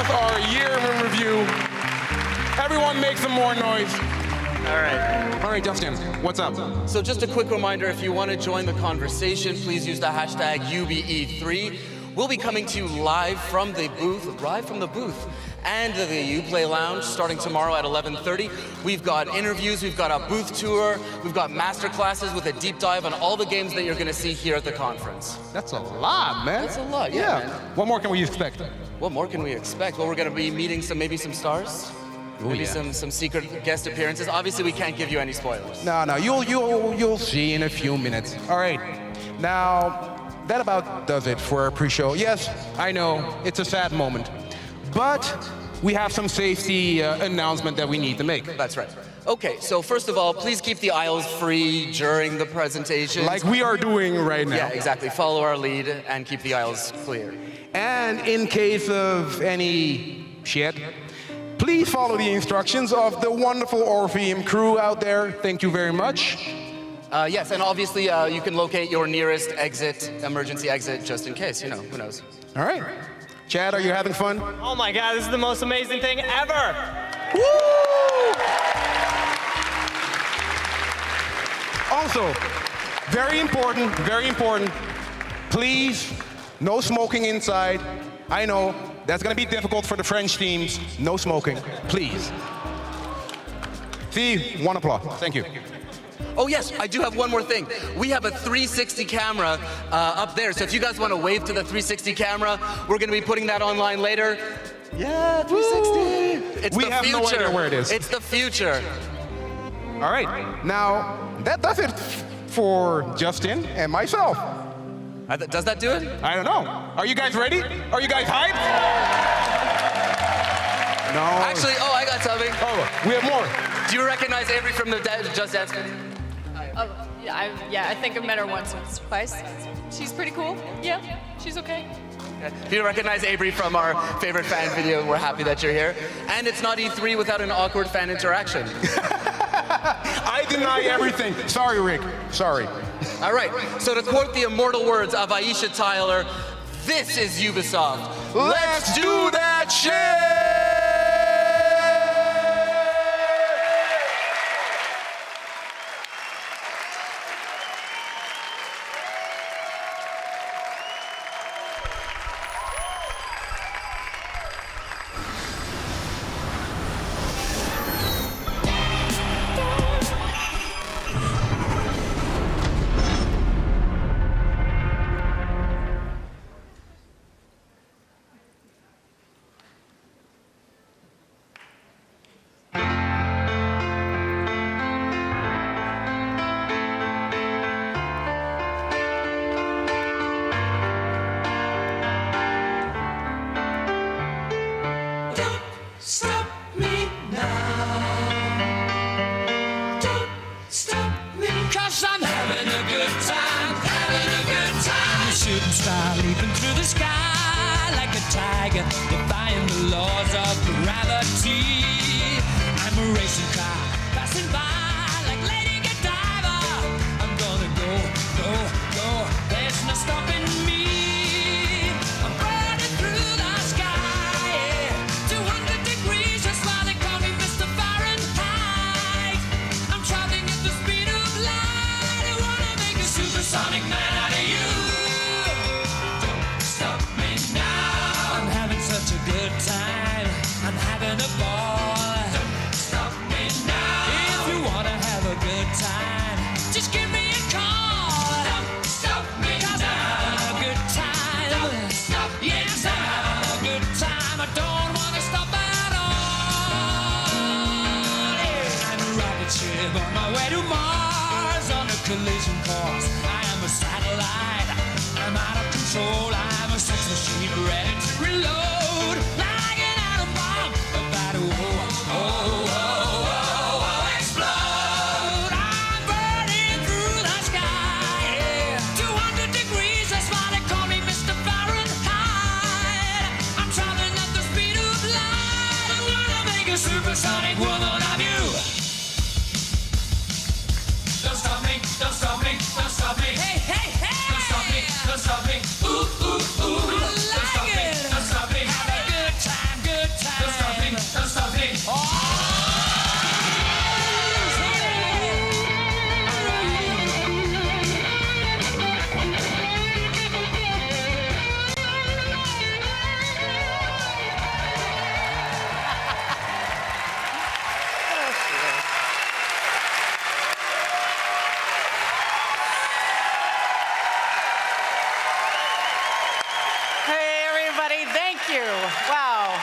us our year in review. Everyone make some more noise. All right, Justin, what's up? So just a quick reminder, if you want to join the conversation, please use the hashtag UBE3. We'll be coming to you live from the booth and the Uplay Lounge starting tomorrow at 11:30. We've got interviews, we've got a booth tour, we've got master classes with a deep dive on all the games that you're going to see here at the conference. That's a lot, man. That's a lot, yeah. Man. What more can we expect? What more can we expect? Well, we're going to be meeting maybe some stars. Maybe some secret guest appearances. Obviously, we can't give you any spoilers. No, you'll see in a few minutes. All right, now that about does it for our pre-show. Yes, I know it's a sad moment, but we have some safety announcement that we need to make. That's right. Okay, so first of all, please keep the aisles free during the presentation. Like we are doing right now. Yeah, exactly. Follow our lead and keep the aisles clear. And in case of any shit, please follow the instructions of the wonderful Orpheum crew out there. Thank you very much. Yes, and obviously you can locate your nearest emergency exit, just in case, who knows. All right. Chad, are you having fun? Oh my God, this is the most amazing thing ever. Woo! Also, very important, please, no smoking inside. I know, that's gonna be difficult for the French teams. No smoking, please. See, one applause, thank you. Oh yes, I do have one more thing. We have a 360 camera up there, so if you guys want to wave to the 360 camera, we're going to be putting that online later. Yeah, 360. It's we the have future. No idea where it is. It's the future. All right, now that does it for Justin and myself. Does that do it? I don't know. Are you guys ready? Are you guys hyped? No. Actually, I got something. Oh, we have more. Do you recognize Avery from the Just Dance? Yeah, I think I've met her once or twice. She's pretty cool. Yeah, she's okay. If you recognize Avery from our favorite fan video, we're happy that you're here. And it's not E3 without an awkward fan interaction. I deny everything. Sorry, Rick. Sorry. All right, so to quote the immortal words of Aisha Tyler, this is Ubisoft. Let's do that shit! Don't stop me. Ooh, ooh, ooh. Don't stop me. you. Wow.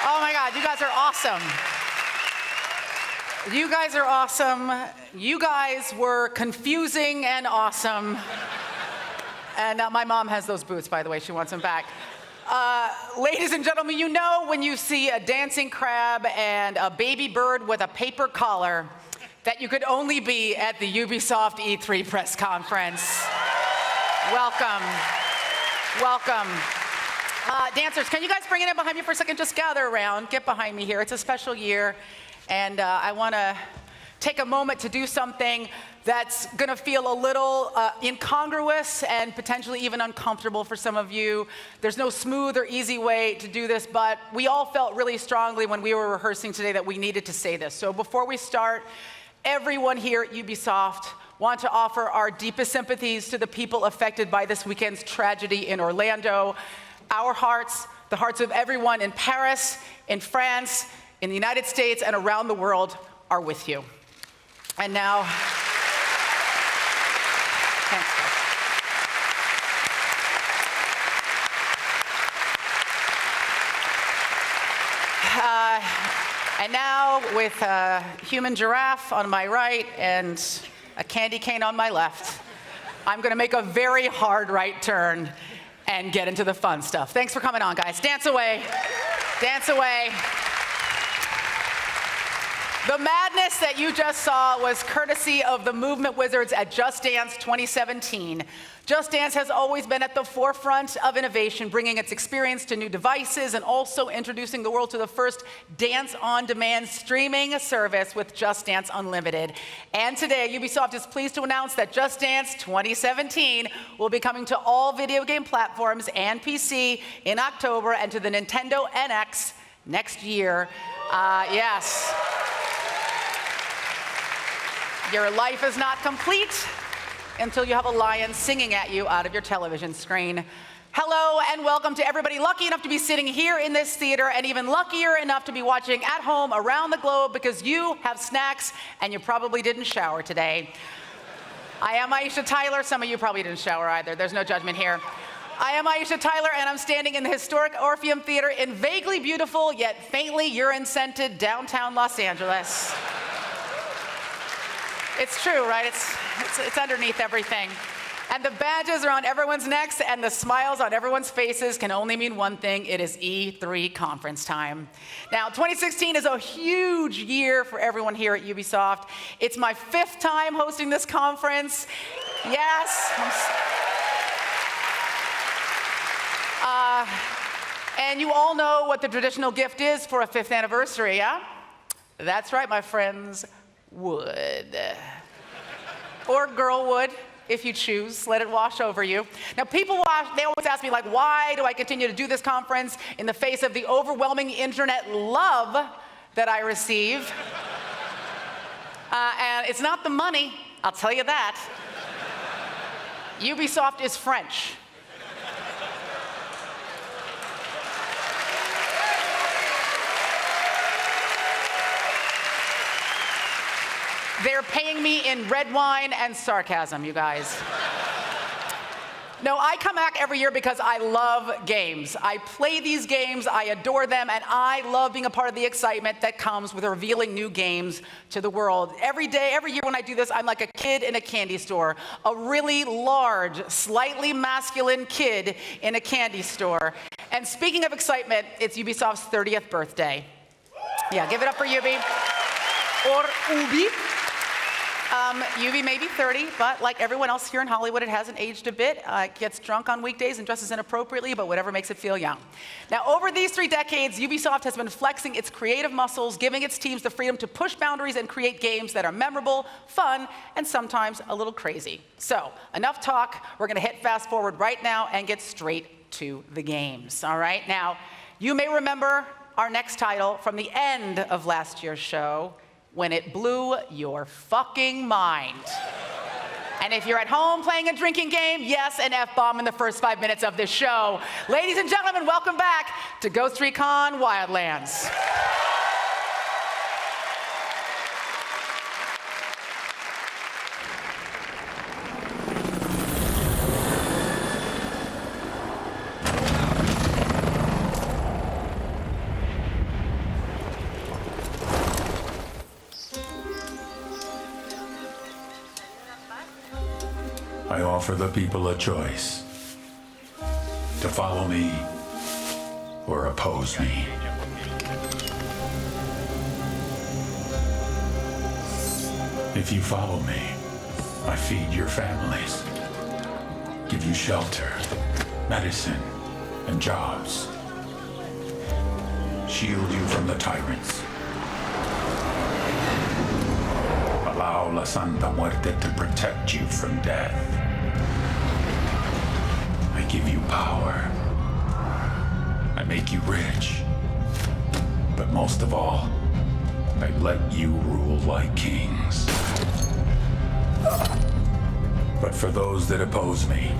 Oh my God, you guys are awesome. You guys are awesome. You guys were confusing and awesome. And my mom has those boots, by the way. She wants them back. Ladies and gentlemen, you know when you see a dancing crab and a baby bird with a paper collar that you could only be at the Ubisoft E3 press conference. Welcome. Welcome. Dancers, can you guys bring it in behind me for a second? Just gather around. Get behind me here. It's a special year. And I want to take a moment to do something that's going to feel a little incongruous and potentially even uncomfortable for some of you. There's no smooth or easy way to do this, but we all felt really strongly when we were rehearsing today that we needed to say this. So before we start, everyone here at Ubisoft want to offer our deepest sympathies to the people affected by this weekend's tragedy in Orlando. Our hearts, the hearts of everyone in Paris, in France, in the United States, and around the world are with you. And now, thanks, guys. And now, with a human giraffe on my right and a candy cane on my left, I'm gonna make a very hard right turn and get into the fun stuff. Thanks for coming on, guys. Dance away. Dance away. The madness that you just saw was courtesy of the movement wizards at Just Dance 2017. Just Dance has always been at the forefront of innovation, bringing its experience to new devices and also introducing the world to the first dance-on-demand streaming service with Just Dance Unlimited. And today, Ubisoft is pleased to announce that Just Dance 2017 will be coming to all video game platforms and PC in October and to the Nintendo NX next year. Yes. Your life is not complete until you have a lion singing at you out of your television screen. Hello and welcome to everybody lucky enough to be sitting here in this theater and even luckier enough to be watching at home around the globe because you have snacks and you probably didn't shower today. I am Aisha Tyler. Some of you probably didn't shower either. There's no judgment here. I am Aisha Tyler, and I'm standing in the historic Orpheum Theater in vaguely beautiful yet faintly urine-scented downtown Los Angeles. It's true, right? It's underneath everything. And the badges are on everyone's necks and the smiles on everyone's faces can only mean one thing. It is E3 conference time. Now, 2016 is a huge year for everyone here at Ubisoft. It's my 5th time hosting this conference. Yes. And you all know what the traditional gift is for a 5th anniversary, yeah? That's right, my friends. Wood. Or girl wood, if you choose. Let it wash over you. Now, they always ask me, like, why do I continue to do this conference in the face of the overwhelming internet love that I receive? And it's not the money, I'll tell you that. Ubisoft is French. They're paying me in red wine and sarcasm, you guys. No, I come back every year because I love games. I play these games, I adore them, and I love being a part of the excitement that comes with revealing new games to the world. Every day, every year when I do this, I'm like a kid in a candy store. A really large, slightly masculine kid in a candy store. And speaking of excitement, it's Ubisoft's 30th birthday. Yeah, give it up for Ubi. Or Ubi. Ubi may be 30, but like everyone else here in Hollywood, it hasn't aged a bit. It gets drunk on weekdays and dresses inappropriately, but whatever makes it feel young. Now, over these 3 decades, Ubisoft has been flexing its creative muscles, giving its teams the freedom to push boundaries and create games that are memorable, fun, and sometimes a little crazy. So, enough talk. We're going to hit fast forward right now and get straight to the games. All right? Now, you may remember our next title from the end of last year's show, when it blew your fucking mind. And if you're at home playing a drinking game, yes, an F-bomb in the first 5 minutes of this show. Ladies and gentlemen, welcome back to GHOSTRECON Wildlands. offer the people a choice. To follow me or oppose me. If you follow me, I feed your families, give you shelter, medicine, and jobs. Shield you from the tyrants. Allow La Santa Muerte to protect you from death. I give you power. I make you rich. But most of all, I let you rule like kings. But for those that oppose me,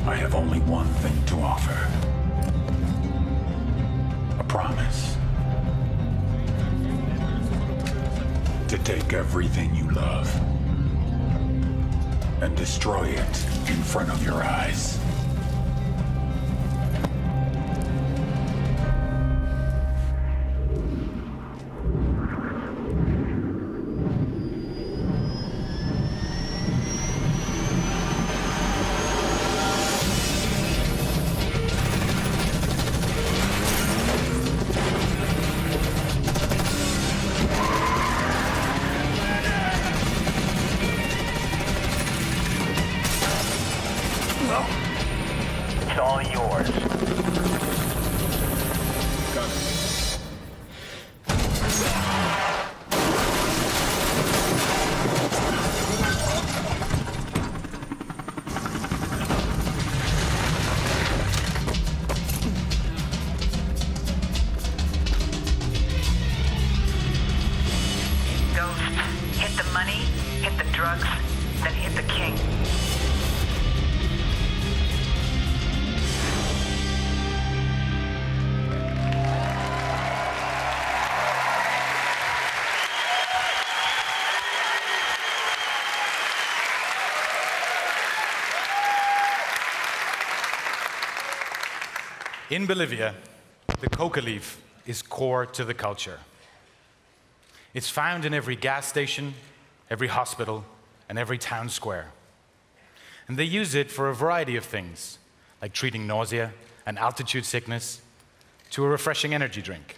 I have only one thing to offer. A promise. To take everything you love and destroy it in front of your eyes. It's all yours. Ghost, hit the money, hit the drugs, then hit the king. In Bolivia, the coca leaf is core to the culture. It's found in every gas station, every hospital, and every town square. And they use it for a variety of things, like treating nausea and altitude sickness, to a refreshing energy drink.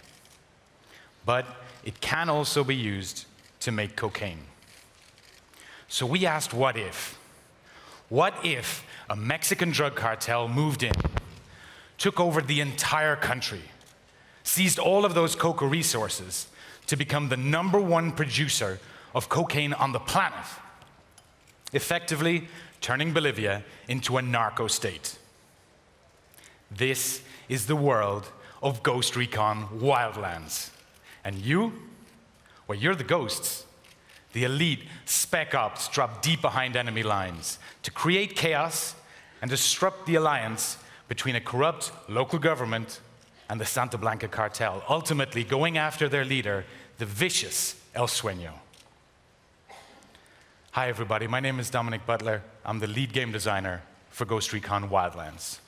But it can also be used to make cocaine. So we asked, what if? What if a Mexican drug cartel moved in, took over the entire country, seized all of those coca resources to become the #1 producer of cocaine on the planet, effectively turning Bolivia into a narco state? This is the world of Ghost Recon Wildlands. And you? Well, you're the ghosts. The elite spec ops drop deep behind enemy lines to create chaos and disrupt the alliance between a corrupt local government and the Santa Blanca cartel, ultimately going after their leader, the vicious El Sueño. Hi everybody, my name is Dominic Butler. I'm the lead game designer for Ghost Recon Wildlands.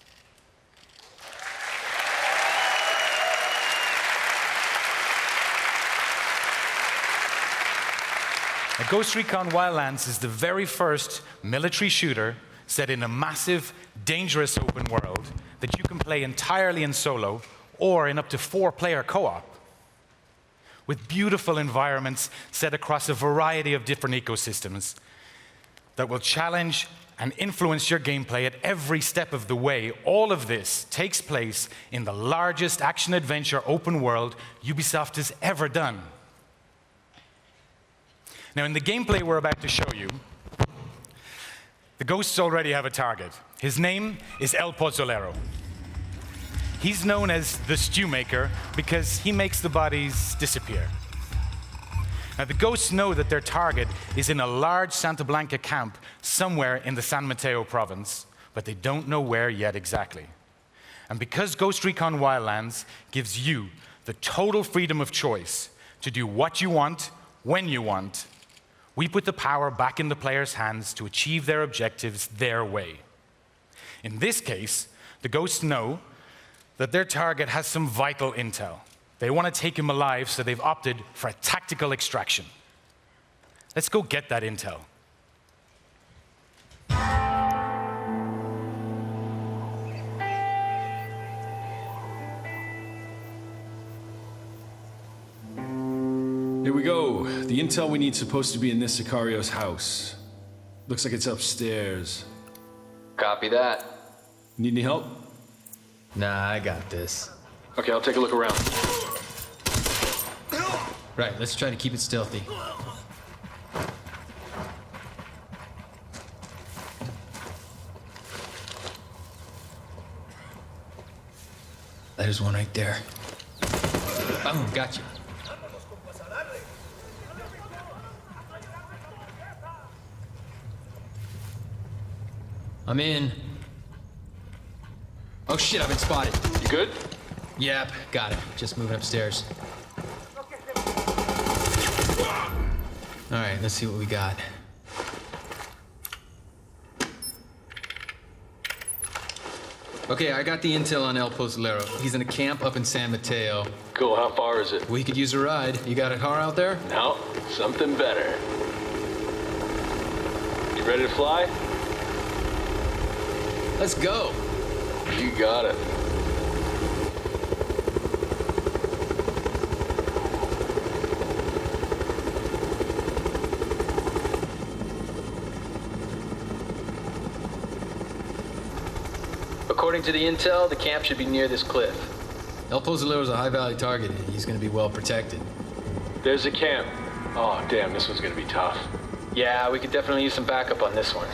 Now, Ghost Recon Wildlands is the very first military shooter set in a massive, dangerous open world that you can play entirely in solo or in up to 4-player co-op, with beautiful environments set across a variety of different ecosystems that will challenge and influence your gameplay at every step of the way. All of this takes place in the largest action-adventure open world Ubisoft has ever done. Now, in the gameplay we're about to show you, the ghosts already have a target. His name is El Pozolero. He's known as the Stew Maker because he makes the bodies disappear. Now, the ghosts know that their target is in a large Santa Blanca camp somewhere in the San Mateo province, but they don't know where yet exactly. And because Ghost Recon Wildlands gives you the total freedom of choice to do what you want, when you want, we put the power back in the players' hands to achieve their objectives their way. In this case, the ghosts know that their target has some vital intel. They want to take him alive, so they've opted for a tactical extraction. Let's go get that intel. Here we go. The intel we need supposed to be in this Sicario's house. Looks like it's upstairs. Copy that. Need any help? Nah, I got this. Okay, I'll take a look around. Right, let's try to keep it stealthy. There's one right there. Boom, got you. I'm in. Oh shit, I've been spotted. You good? Yep, got it. Just moving upstairs. All right, let's see what we got. Okay, I got the intel on El Pozolero. He's in a camp up in San Mateo. Cool, how far is it? We could use a ride. You got a car out there? No, something better. You ready to fly? Let's go. You got it. According to the intel, the camp should be near this cliff. El Pozolero's a high-value target. He's gonna be well protected. There's a camp. Oh, damn, this one's gonna be tough. Yeah, we could definitely use some backup on this one.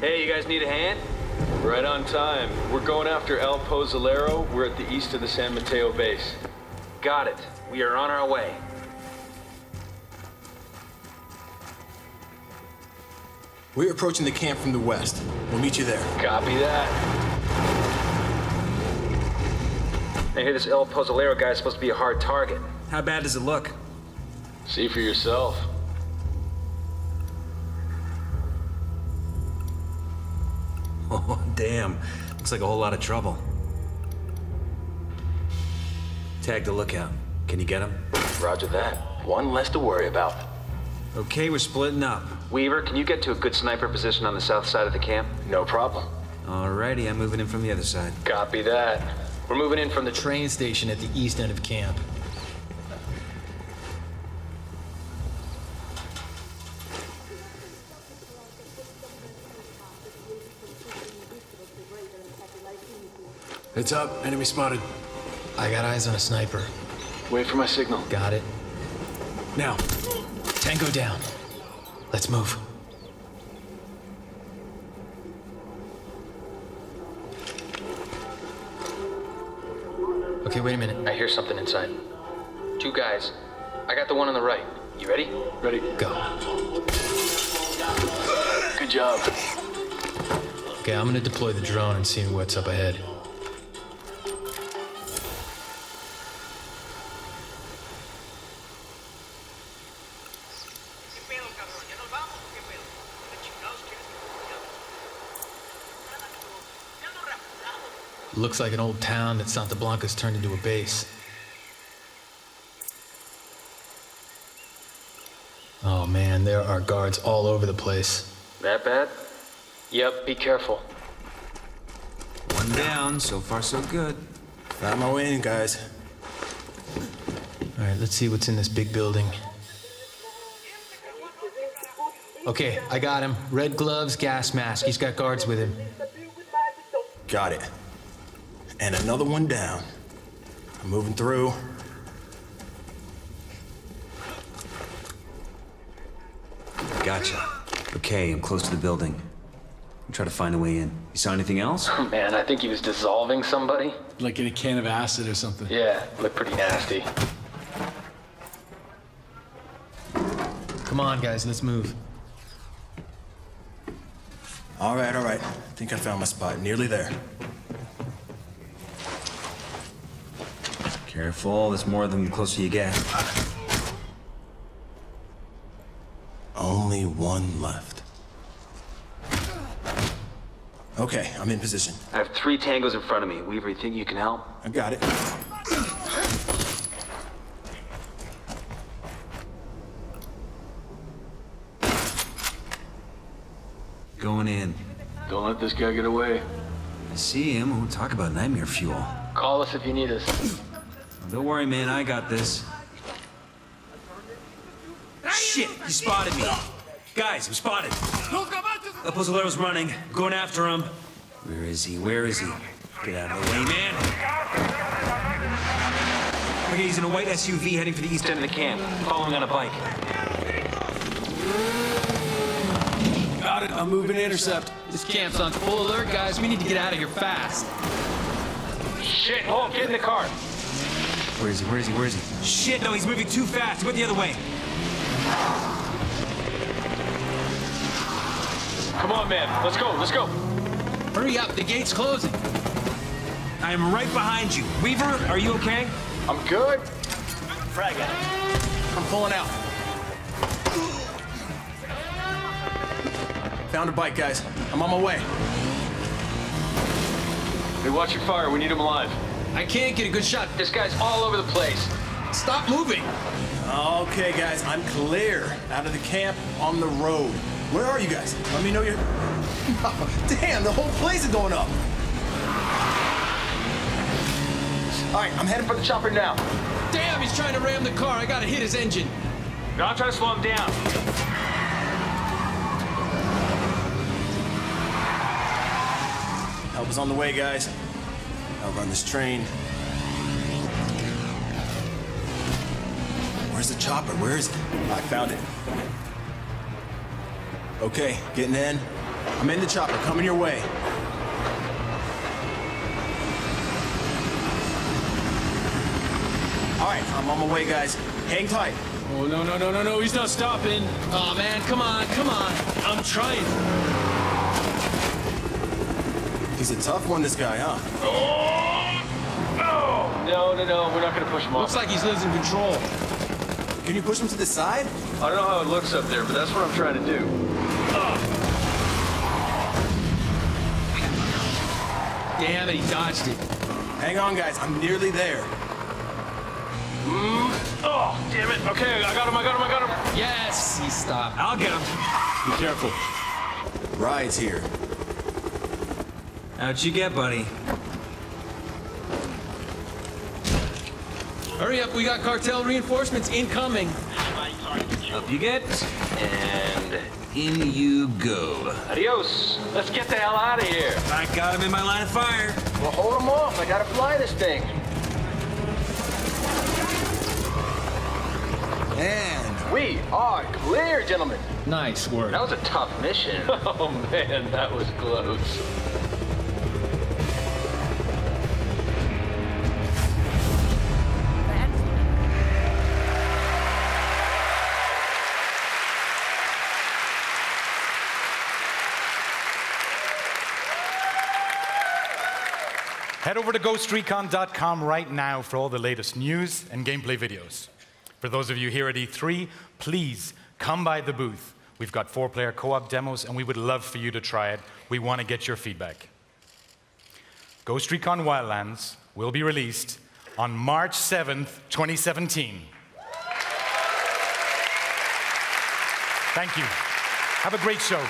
Hey, you guys need a hand? Right on time. We're going after El Pozolero. We're at the east of the San Mateo base. Got it. We are on our way. We're approaching the camp from the west. We'll meet you there. Copy that. I hear this El Pozolero guy is supposed to be a hard target. How bad does it look? See for yourself. Oh, damn. Looks like a whole lot of trouble. Tag the lookout. Can you get him? Roger that. One less to worry about. Okay, we're splitting up. Weaver, can you get to a good sniper position on the south side of the camp? No problem. Alrighty, I'm moving in from the other side. Copy that. We're moving in from the train station at the east end of camp. It's up. Enemy spotted. I got eyes on a sniper. Wait for my signal. Got it. Now. Tango down. Let's move. Okay, wait a minute. I hear something inside. Two guys. I got the one on the right. You ready? Ready. Go. Good job. Okay, I'm gonna deploy the drone and see what's up ahead. Looks like an old town that Santa Blanca's turned into a base. Oh man, there are guards all over the place. That bad? Yep, be careful. One down. So far, so good. Found my way in, guys. All right, let's see what's in this big building. Okay, I got him. Red gloves, gas mask. He's got guards with him. Got it. And another one down. I'm moving through. Gotcha. Okay, I'm close to the building. I'll try to find a way in. You saw anything else? Oh man, I think he was dissolving somebody. Like in a can of acid or something. Yeah, looked pretty nasty. Come on, guys, let's move. All right. I think I found my spot. Nearly there. Careful, there's more of them the closer you get. Only one left. Okay, I'm in position. I have 3 tangos in front of me. Weaver, you think you can help? I got it. Going in. Don't let this guy get away. I see him. We'll talk about nightmare fuel. Call us if you need us. Don't worry, man. I got this. Shit! You spotted me. Guys, I'm spotted. El Pozolero's running. Going after him. Where is he? Where is he? Get out of the way, man. Okay, he's in a white SUV heading for the east end of the camp. Following on a bike. Got it. I'm moving to intercept. This camp's on full alert, guys. We need to get out of here fast. Shit, hold, get in the car. Where is he? Where is he? Where is he? Shit, no, he's moving too fast. He went the other way. Come on, man. Let's go, let's go. Hurry up, the gate's closing. I am right behind you. Weaver, are you okay? I'm good. Frag it. I'm pulling out. Found a bike, guys. I'm on my way. Hey, watch your fire. We need him alive. I can't get a good shot. This guy's all over the place. Stop moving. Okay, guys, I'm clear. Out of the camp, on the road. Where are you guys? Let me know you're... Damn, the whole place is going up. All right, I'm heading for the chopper now. Damn, he's trying to ram the car. I gotta hit his engine. No, I'm trying to slow him down. Help is on the way, guys. I'll run this train. Where's the chopper? Where is it? I found it. Okay, getting in. I'm in the chopper, coming your way. All right, I'm on my way, guys. Hang tight. Oh, no. He's not stopping. Oh man, come on. I'm trying. He's a tough one, this guy, huh? No, we're not gonna push him off. Looks like he's losing control. Can you push him to the side? I don't know how it looks up there, but that's what I'm trying to do. Damn it, he dodged it. Hang on, guys. I'm nearly there. Oh, damn it. Okay, I got him. Yes, he stopped. I'll get him. Be careful. Ride's here. How'd you get, buddy? Hurry up, we got cartel reinforcements incoming. Up you get, and in you go. Adios. Let's get the hell out of here. I got him in my line of fire. Well, hold him off. I gotta fly this thing. And we are clear, gentlemen. Nice work. That was a tough mission. Oh, man, that was close. Head over to GHOSTRECON.com right now for all the latest news and gameplay videos. For those of you here at E3, please come by the booth. We've got 4-player co-op demos, and we would love for you to try it. We want to get your feedback. GHOSTRECON Wildlands will be released on March 7th, 2017. Thank you. Have a great show.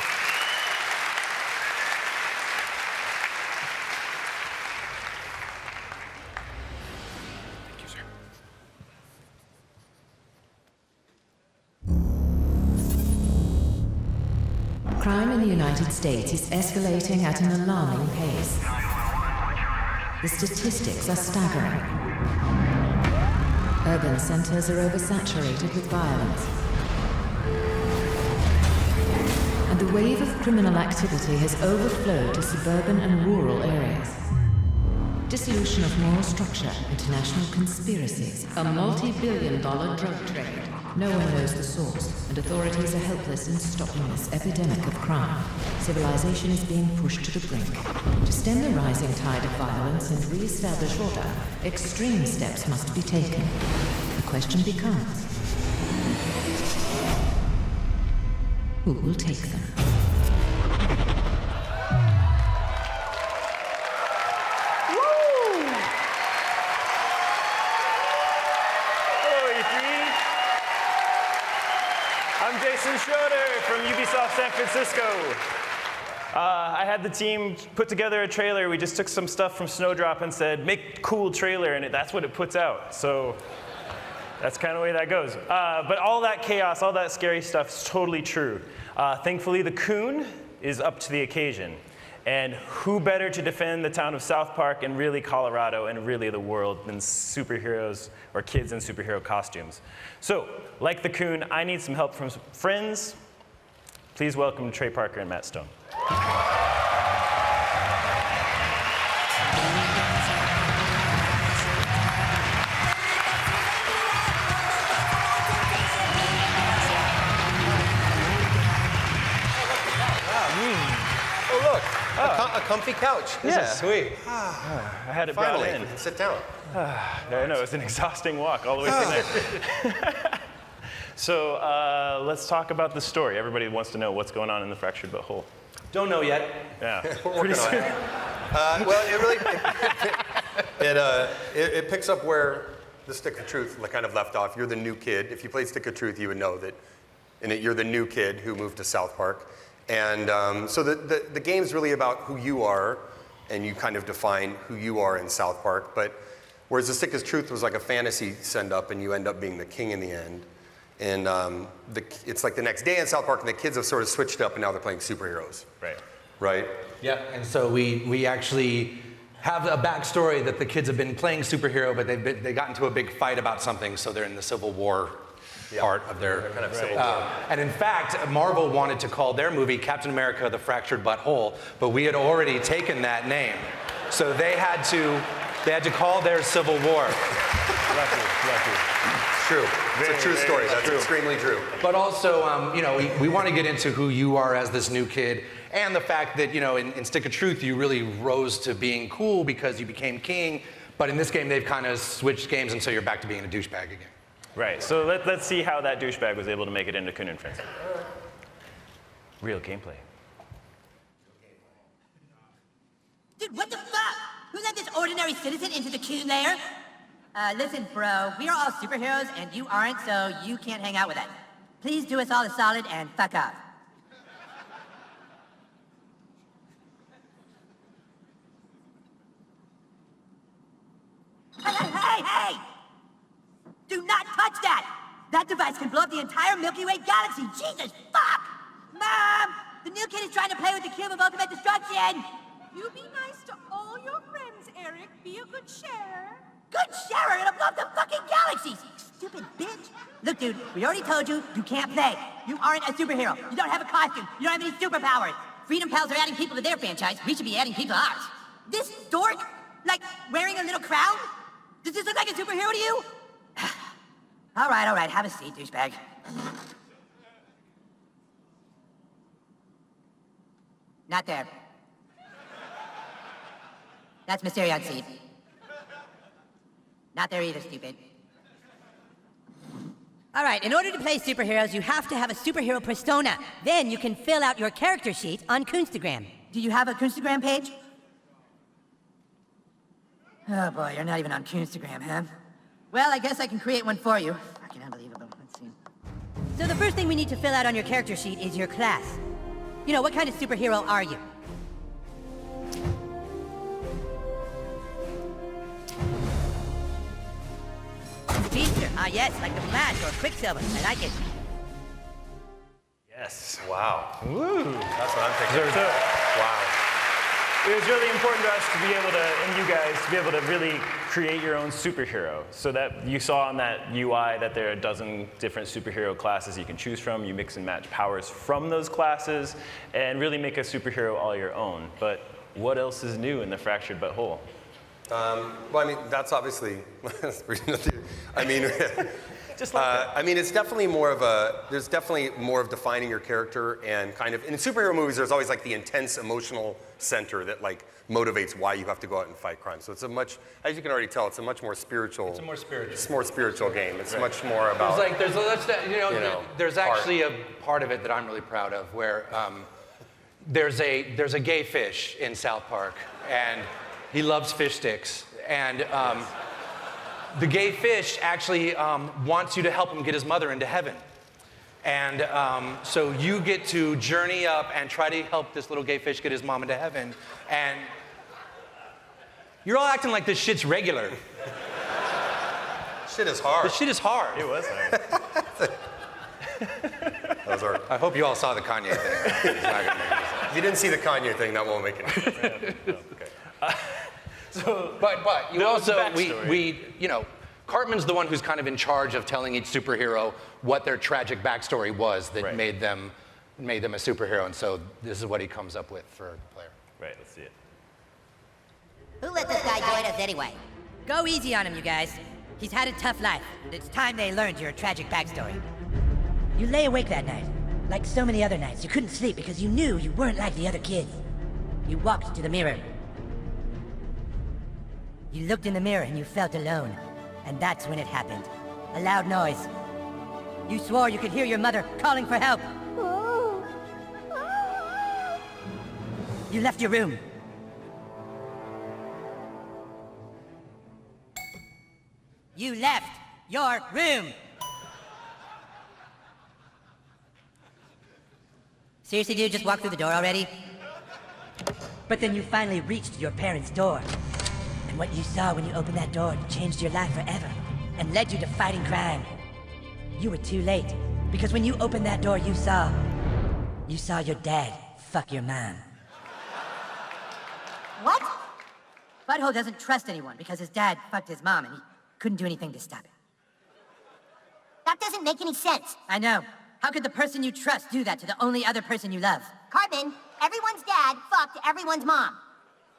Crime in the United States is escalating at an alarming pace. The statistics are staggering. Urban centers are oversaturated with violence. And the wave of criminal activity has overflowed to suburban and rural areas. Dissolution of moral structure, international conspiracies, a multi-billion-dollar drug trade. No one knows the source, and authorities are helpless in stopping this epidemic of crime. Civilization is being pushed to the brink. To stem the rising tide of violence and re-establish order, extreme steps must be taken. The question becomes, who will take them? I'm Jason Schroeder from Ubisoft San Francisco. I had the team put together a trailer. We just took some stuff from Snowdrop and said, make a cool trailer, and that's what it puts out. So that's kind of the way that goes. But all that chaos, all that scary stuff is totally true. Thankfully, the Coon is up to the occasion. And who better to defend the town of South Park and really Colorado and really the world than superheroes or kids in superhero costumes. So, like the Coon, I need some help from some friends. Please welcome Trey Parker and Matt Stone. A comfy couch. This is sweet. I had it Finally, brought in. sit down. I know, it's an exhausting walk all the way from there. So let's talk about the story. Everybody wants to know what's going on in the Fractured But Whole. Don't know yet. Yeah. We're working on it. Well, it really it picks up where the Stick of Truth kind of left off. You're the new kid. If you played Stick of Truth, you would know that in it, you're the new kid who moved to South Park. And so the game's really about who you are, and you kind of define who you are in South Park. But whereas the Stick of Truth was like a fantasy send-up, and you end up being the king in the end. And it's like the next day in South Park, and the kids have sort of switched up, and now they're playing superheroes. Right. Right? Yeah, and so we actually have a backstory that the kids have been playing superhero, but they got into a big fight about something, so they're in the Civil War part of their kind of Civil War. And in fact, Marvel wanted to call their movie Captain America: The Fractured But Whole, but we had already taken that name, so they had to call their Civil War. Lucky. It's true. It's a true story. That's extremely true. But also, we want to get into who you are as this new kid, and the fact that, in Stick of Truth, you really rose to being cool because you became king. But in this game, they've kind of switched games, and so you're back to being a douchebag again. Right, so let's see how that douchebag was able to make it into Coon and Friends. Real gameplay. Dude, what the fuck? Who let this ordinary citizen into the Coon lair? Listen, bro, we are all superheroes and you aren't, so you can't hang out with us. Please do us all a solid and fuck off. Hey! Do not touch that! That device can blow up the entire Milky Way galaxy! Jesus, fuck! Mom! The new kid is trying to play with the cube of ultimate destruction! You be nice to all your friends, Eric. Be a good sharer. Good sharer? It'll blow up the fucking galaxies! Stupid bitch! Look, dude, we already told you, you can't play. You aren't a superhero. You don't have a costume. You don't have any superpowers. Freedom Pals are adding people to their franchise. We should be adding people to ours. This dork, like, wearing a little crown? Does this look like a superhero to you? All right, have a seat, douchebag. Not there. That's Mysterion's seat. Not there either, stupid. All right, in order to play superheroes, you have to have a superhero persona. Then you can fill out your character sheet on Coonstagram. Do you have a Coonstagram page? Oh boy, you're not even on Coonstagram, huh? Well, I guess I can create one for you. Fucking unbelievable. Let's see. So the first thing we need to fill out on your character sheet is your class. What kind of superhero are you? Speedster. Ah, yes, like the Flash or Quicksilver. I like it. Yes. Wow. Woo. That's what I'm thinking. Wow. It was really important to us to be able to, and you guys, to be able to really create your own superhero. So that you saw on that UI that there are a dozen different superhero classes you can choose from. You mix and match powers from those classes and really make a superhero all your own. But what else is new in the Fractured But Whole? That's obviously, it's definitely more of there's definitely more of defining your character and kind of, in superhero movies, there's always like the intense emotional center that like motivates why you have to go out and fight crime. So it's a much, as you can already tell, it's a much more spiritual. It's a more spiritual. It's a more spiritual game. It's much more about. There's actually a part of it that I'm really proud of where there's a gay fish in South Park and he loves fish sticks, and the gay fish actually wants you to help him get his mother into heaven. And so you get to journey up and try to help this little gay fish get his mom into heaven. And you're all acting like this shit's regular. Shit is hard. This shit is hard. It was hard. I hope you all saw the Kanye thing. It's not gonna make any sense. If you didn't see the Kanye thing, that won't make any sense. But you No, also, backstory. you know, Cartman's the one who's kind of in charge of telling each superhero what their tragic backstory was that made them a superhero. And so this is what he comes up with for the player. Right, let's see it. Who let this guy join us anyway? Go easy on him, you guys. He's had a tough life, and it's time they learned your tragic backstory. You lay awake that night. Like so many other nights, you couldn't sleep because you knew you weren't like the other kids. You walked to the mirror. You looked in the mirror and you felt alone. And that's when it happened. A loud noise. You swore you could hear your mother calling for help. You left your room. You left your room. Seriously, dude, just walk through the door already? But then you finally reached your parents' door. And what you saw when you opened that door changed your life forever and led you to fighting crime. You were too late, because when you opened that door, you saw your dad fuck your mom. What? Butthole doesn't trust anyone because his dad fucked his mom and he couldn't do anything to stop it. That doesn't make any sense. I know. How could the person you trust do that to the only other person you love? Cartman, everyone's dad fucked everyone's mom.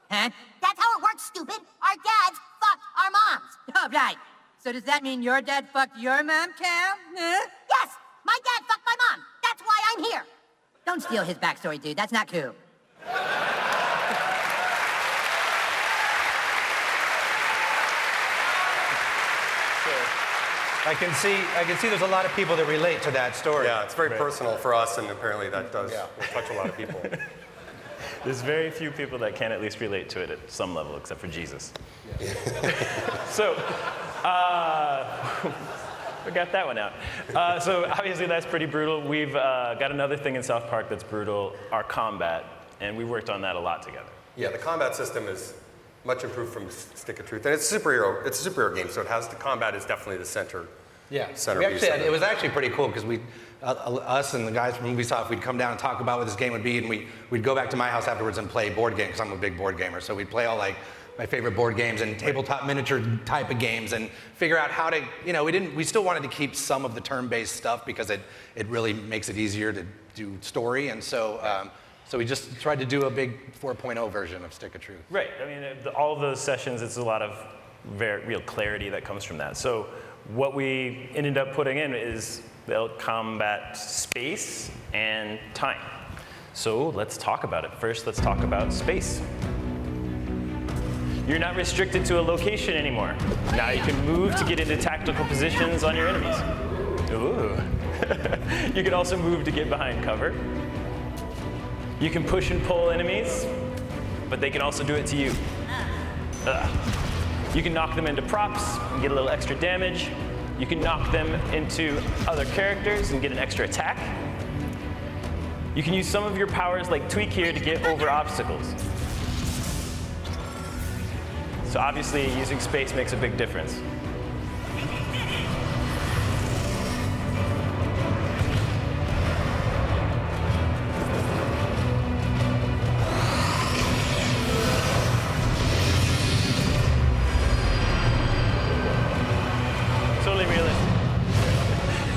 Huh? That's how it works, stupid. Our dads fucked our moms. Oh, right. So does that mean your dad fucked your mom, Cal? Huh? Yes, my dad fucked my mom. That's why I'm here. Don't steal his backstory, dude. That's not cool. I can see there's a lot of people that relate to that story. Yeah, it's very personal for us, and apparently that will touch a lot of people. There's very few people that can at least relate to it at some level, except for Jesus. So, we got that one out. So obviously that's pretty brutal. We've got another thing in South Park that's brutal, our combat, and we worked on that a lot together. Yeah, the combat system is much improved from Stick of Truth, and it's a superhero game, so the combat is definitely the center. Yeah, Centerpiece. it was actually pretty cool because us and the guys from Ubisoft, we'd come down and talk about what this game would be, and we'd go back to my house afterwards and play board games because I'm a big board gamer. So we'd play all like my favorite board games and tabletop miniature type of games and figure out how to, we still wanted to keep some of the turn-based stuff because it really makes it easier to do story, and so we just tried to do a big 4.0 version of Stick of Truth. Right. I mean, all of those sessions, it's a lot of real clarity that comes from that. So what we ended up putting in is they'll combat space and time. So let's talk about it. First, let's talk about space. You're not restricted to a location anymore. Now you can move to get into tactical positions on your enemies. Ooh. You can also move to get behind cover. You can push and pull enemies, but they can also do it to you. You can knock them into props and get a little extra damage. You can knock them into other characters and get an extra attack. You can use some of your powers like Tweak here to get over obstacles. So obviously using space makes a big difference.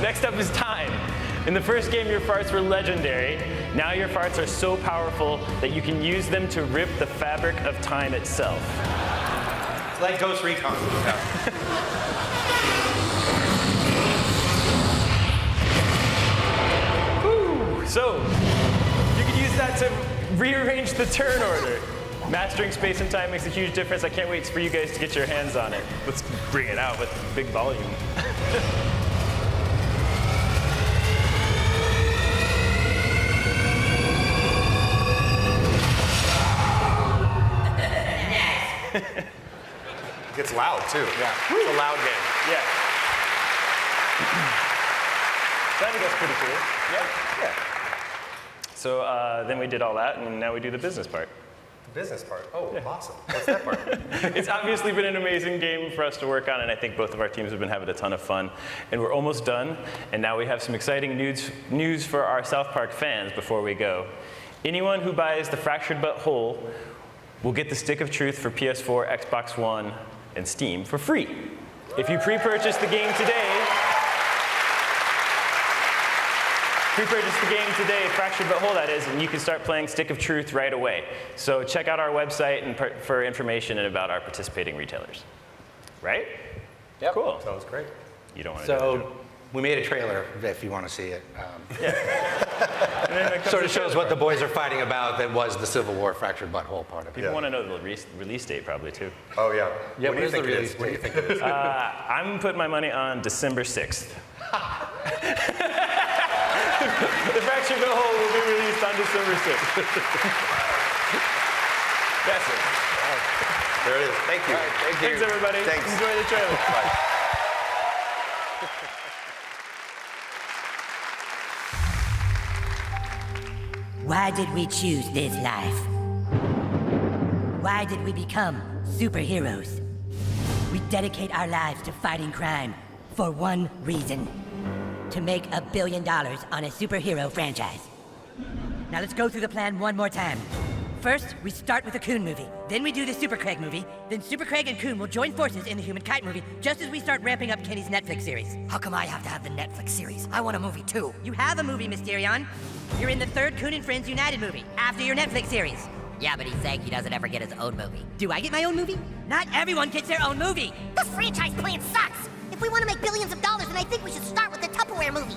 Next up is time. In the first game, your farts were legendary. Now your farts are so powerful that you can use them to rip the fabric of time itself. It's like GHOSTRECON. So, you can use that to rearrange the turn order. Mastering space and time makes a huge difference. I can't wait for you guys to get your hands on it. Let's bring it out with big volume. It gets loud, too. Yeah. It's a loud game. Yeah. So I think that's pretty cool. Yeah. Yeah. So then we did all that, and now we do the business part. The business part? Oh, awesome. What's that part? It's obviously been an amazing game for us to work on, and I think both of our teams have been having a ton of fun. And we're almost done, and now we have some exciting news for our South Park fans before we go. Anyone who buys the Fractured But Whole will get the Stick of Truth for PS4, Xbox One, and Steam for free. If you pre-purchase the game today, Fractured But Whole that is, and you can start playing Stick of Truth right away. So check out our website and for information and about our participating retailers. Right? Yep. Cool. Sounds great. You don't want to do that. So we made a trailer if you want to see it. Yeah. Sort of shows what the boys are fighting about that was the Civil War Fractured But Whole part of it. People want to know the release date probably too. Oh yeah. Yeah, What do you think it is? What do you think it is? I'm putting my money on December 6th. The Fractured But Whole will be released on December 6th. That's it. There it is. Thank you. Right, thanks everybody. Thanks. Enjoy the trailer. Bye. Why did we choose this life? Why did we become superheroes? We dedicate our lives to fighting crime for one reason: to make $1 billion on a superhero franchise. Now let's go through the plan one more time. First, we start with the Coon movie. Then we do the Super Craig movie. Then Super Craig and Coon will join forces in the Human Kite movie, just as we start ramping up Kenny's Netflix series. How come I have to have the Netflix series? I want a movie too. You have a movie, Mysterion. You're in the third Coon and Friends United movie, after your Netflix series. Yeah, but he's saying he doesn't ever get his own movie. Do I get my own movie? Not everyone gets their own movie. This franchise plan sucks. If we want to make billions of dollars, then I think we should start with the Tupperware movie.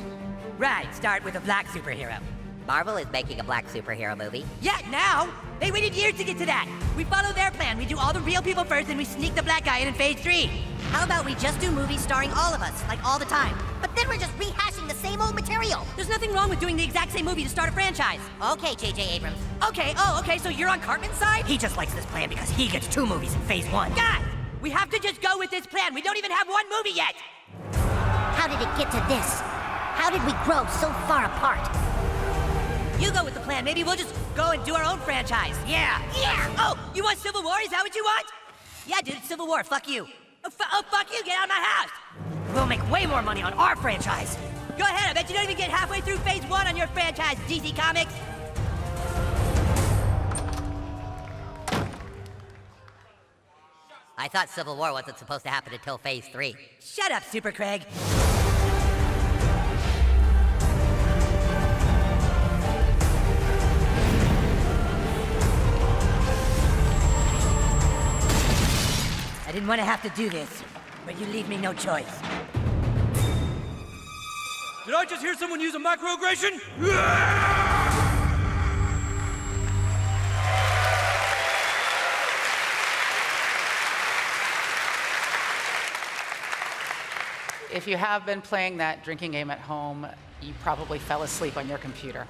Right, start with a black superhero. Marvel is making a black superhero movie. Yeah, now? They waited years to get to that. We follow their plan. We do all the real people first, and we sneak the black guy in phase 3. How about we just do movies starring all of us, like all the time? But then we're just rehashing the same old material. There's nothing wrong with doing the exact same movie to start a franchise. Okay, J.J. Abrams. Okay, so you're on Cartman's side? He just likes this plan because he gets 2 movies in phase 1. Guys, we have to just go with this plan. We don't even have one movie yet. How did it get to this? How did we grow so far apart? You go with the plan. Maybe we'll just go and do our own franchise. Yeah. Oh, you want Civil War? Is that what you want? Yeah, dude, Civil War. Fuck you. Oh, fuck you. Get out of my house. We'll make way more money on our franchise. Go ahead. I bet you don't even get halfway through phase 1 on your franchise, DC Comics. I thought Civil War wasn't supposed to happen until phase 3. Shut up, Super Craig. I didn't want to have to do this, but you leave me no choice. Did I just hear someone use a microaggression? If you have been playing that drinking game at home, you probably fell asleep on your computer.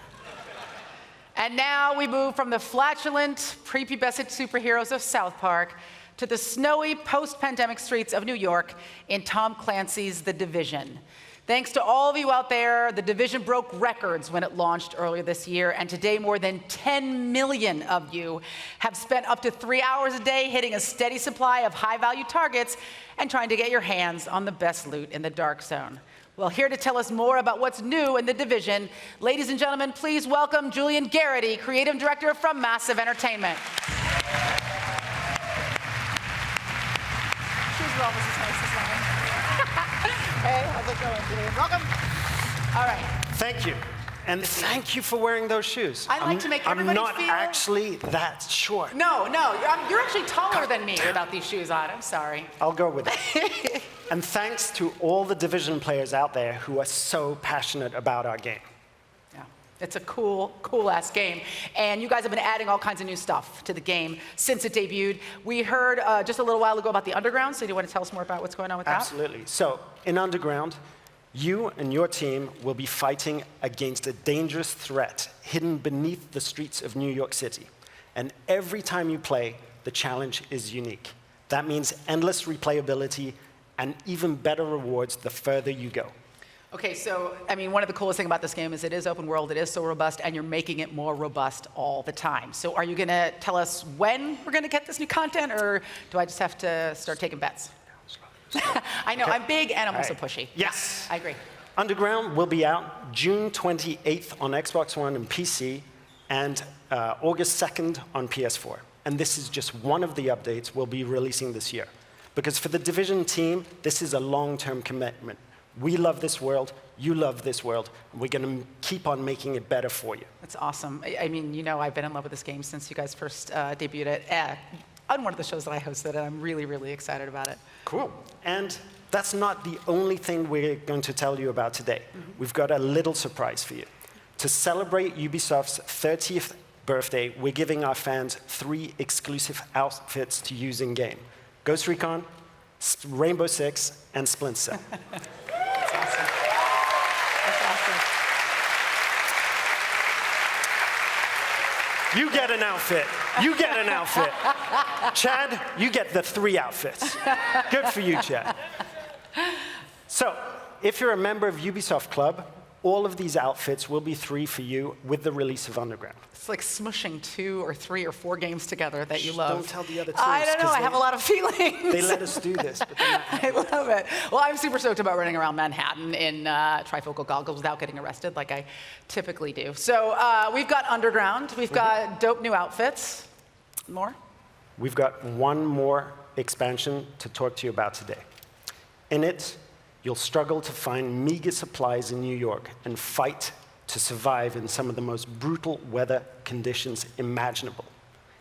And now we move from the flatulent, prepubescent superheroes of South Park to the snowy, post-pandemic streets of New York in Tom Clancy's The Division. Thanks to all of you out there, The Division broke records when it launched earlier this year, and today more than 10 million of you have spent up to 3 hours a day hitting a steady supply of high-value targets and trying to get your hands on the best loot in the Dark Zone. Well, here to tell us more about what's new in The Division, ladies and gentlemen, please welcome Julian Garrity, Creative Director from Massive Entertainment. Shoes are almost as nice as mine. Hey, how's it going, Julian? Welcome. All right. Thank you. And thank you for wearing those shoes. I like to make everybody I'm not feel... actually that short. No, you're actually taller than me without these shoes on. I'm sorry. I'll go with it. And thanks to all the Division players out there who are so passionate about our game. Yeah, it's a cool-ass game. And you guys have been adding all kinds of new stuff to the game since it debuted. We heard just a little while ago about the Underground, so do you want to tell us more about what's going on with that? Absolutely. So, in Underground, you and your team will be fighting against a dangerous threat hidden beneath the streets of New York City. And every time you play, the challenge is unique. That means endless replayability and even better rewards the further you go. Okay, so, I mean, one of the coolest things about this game is it is open world, it is so robust, and you're making it more robust all the time. So are you going to tell us when we're going to get this new content, or do I just have to start taking bets? I know, I'm big and I'm also pushy. Yes. I agree. Underground will be out June 28th on Xbox One and PC, and August 2nd on PS4. And this is just one of the updates we'll be releasing this year. Because for the Division team, this is a long-term commitment. We love this world, you love this world, and we're going to keep on making it better for you. That's awesome. I mean, you know, I've been in love with this game since you guys first debuted it on one of the shows that I hosted, and I'm really, really excited about it. Cool. And that's not the only thing we're going to tell you about today. We've got a little surprise for you. To celebrate Ubisoft's 30th birthday, we're giving our fans 3 exclusive outfits to use in-game. Ghost Recon, Rainbow Six, and Splinter Cell. That's awesome. That's awesome. You get an outfit. You get an outfit. Chad, you get the 3 outfits. Good for you, Chad. So, if you're a member of Ubisoft Club, all of these outfits will be free for you with the release of Underground. It's like smushing 2 or 3 or 4 games together that you love. Don't tell the other 2. I don't know, I have a lot of feelings. They let us do this, but they're not I love it. Well, I'm super stoked about running around Manhattan in trifocal goggles without getting arrested like I typically do. So we've got Underground, we've got dope new outfits. More? We've got one more expansion to talk to you about today. In it, you'll struggle to find meager supplies in New York and fight to survive in some of the most brutal weather conditions imaginable.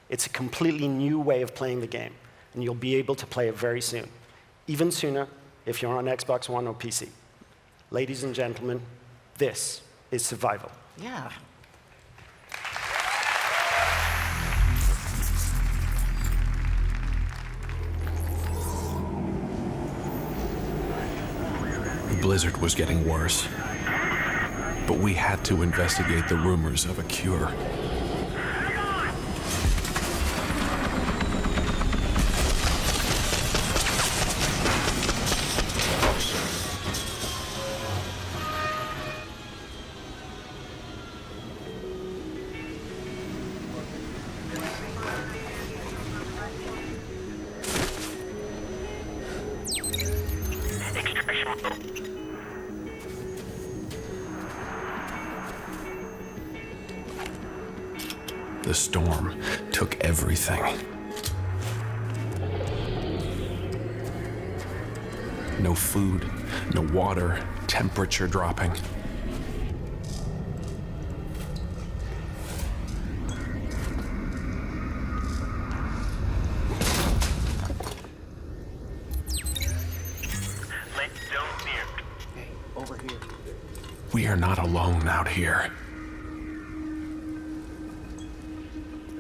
It's a completely new way of playing the game, and you'll be able to play it very soon. Even sooner if you're on Xbox One or PC. Ladies and gentlemen, this is Survival. Yeah. The blizzard was getting worse, but we had to investigate the rumors of a cure. The storm took everything. No food, no water, temperature dropping. Over here. We are not alone out here.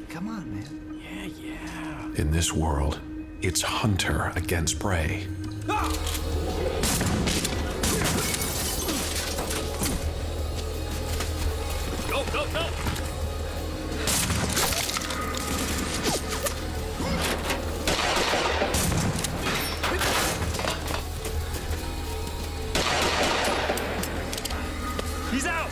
Come on, man. Yeah. In this world, it's hunter against prey. Go, go, go! He's out!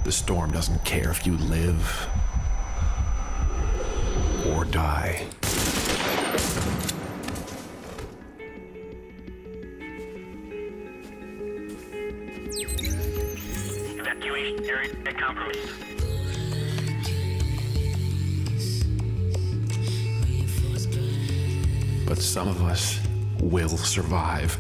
The storm doesn't care if you live or die. Evacuation area compromised. But some of us will survive.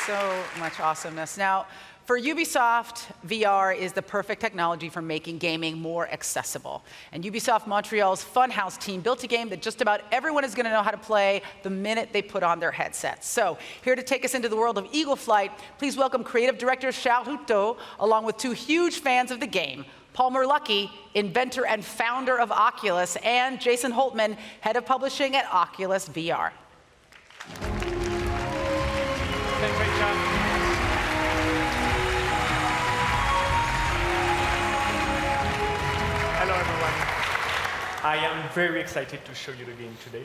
So much awesomeness. Now, For Ubisoft, VR is the perfect technology for making gaming more accessible. And Ubisoft Montreal's Funhouse team built a game that just about everyone is going to know how to play the minute they put on their headsets. So, here to take us into the world of Eagle Flight, please welcome creative director Charles Houteau, along with two huge fans of the game, Palmer Luckey, inventor and founder of Oculus, and Jason Holtman, head of publishing at Oculus VR. Great job. Hello, everyone. I am very excited to show you the game today,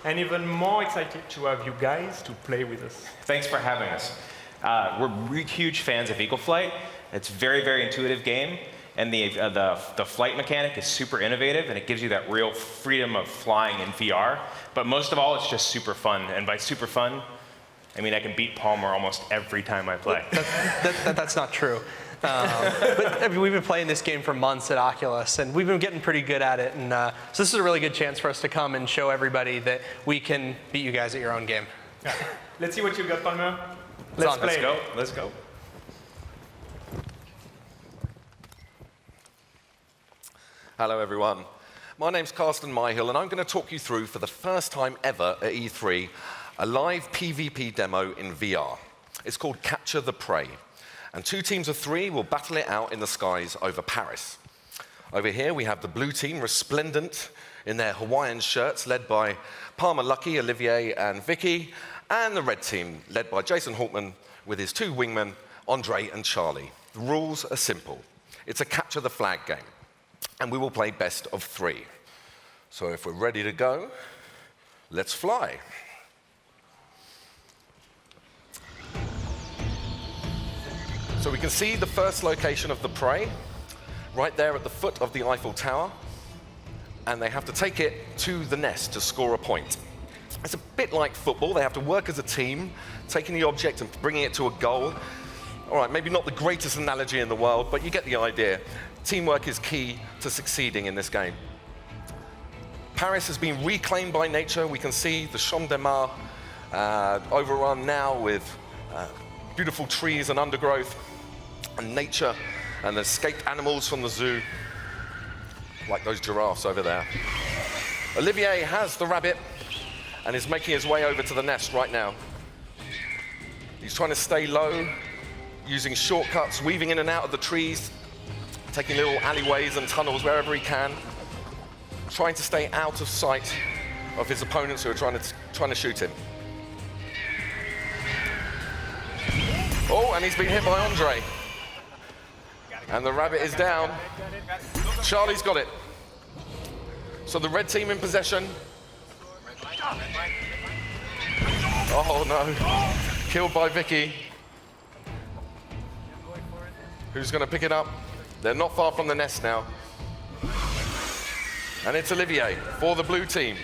and even more excited to have you guys to play with us. Thanks for having us. We're huge fans of Eagle Flight. It's a very, very intuitive game, and the flight mechanic is super innovative, and it gives you that real freedom of flying in VR. But most of all, it's just super fun, and by super fun, I mean I can beat Palmer almost every time I play. That's not true. But I mean, we've been playing this game for months at Oculus, and we've been getting pretty good at it. And so this is a really good chance for us to come and show everybody that we can beat you guys at your own game. Yeah. Let's see what you got, Palmer. Let's go. Let's go. Hello, everyone. My name's Carsten Myhill, and I'm going to talk you through, for the first time ever at E3, a live PvP demo in VR. It's called Capture the Prey. And 2 teams of 3 will battle it out in the skies over Paris. Over here, we have the blue team, resplendent in their Hawaiian shirts, led by Palmer Luckey, Olivier, and Vicky, and the red team, led by Jason Holtman, with his 2 wingmen, Andre and Charlie. The rules are simple. It's a capture the flag game, and we will play best of 3. So if we're ready to go, let's fly. So we can see the first location of the prey, right there at the foot of the Eiffel Tower, and they have to take it to the nest to score a point. It's a bit like football. They have to work as a team, taking the object and bringing it to a goal. All right, maybe not the greatest analogy in the world, but you get the idea. Teamwork is key to succeeding in this game. Paris has been reclaimed by nature. We can see the Champ de Mars overrun now with beautiful trees and undergrowth, and nature, and the escaped animals from the zoo, like those giraffes over there. Olivier has the rabbit and is making his way over to the nest right now. He's trying to stay low, using shortcuts, weaving in and out of the trees, taking little alleyways and tunnels wherever he can, trying to stay out of sight of his opponents who are trying to shoot him. Oh, and he's been hit by Andre. And the rabbit is down. Charlie's got it. So the red team in possession. Oh no. Killed by Vicky. Who's going to pick it up? They're not far from the nest now. And it's Olivier for the blue team.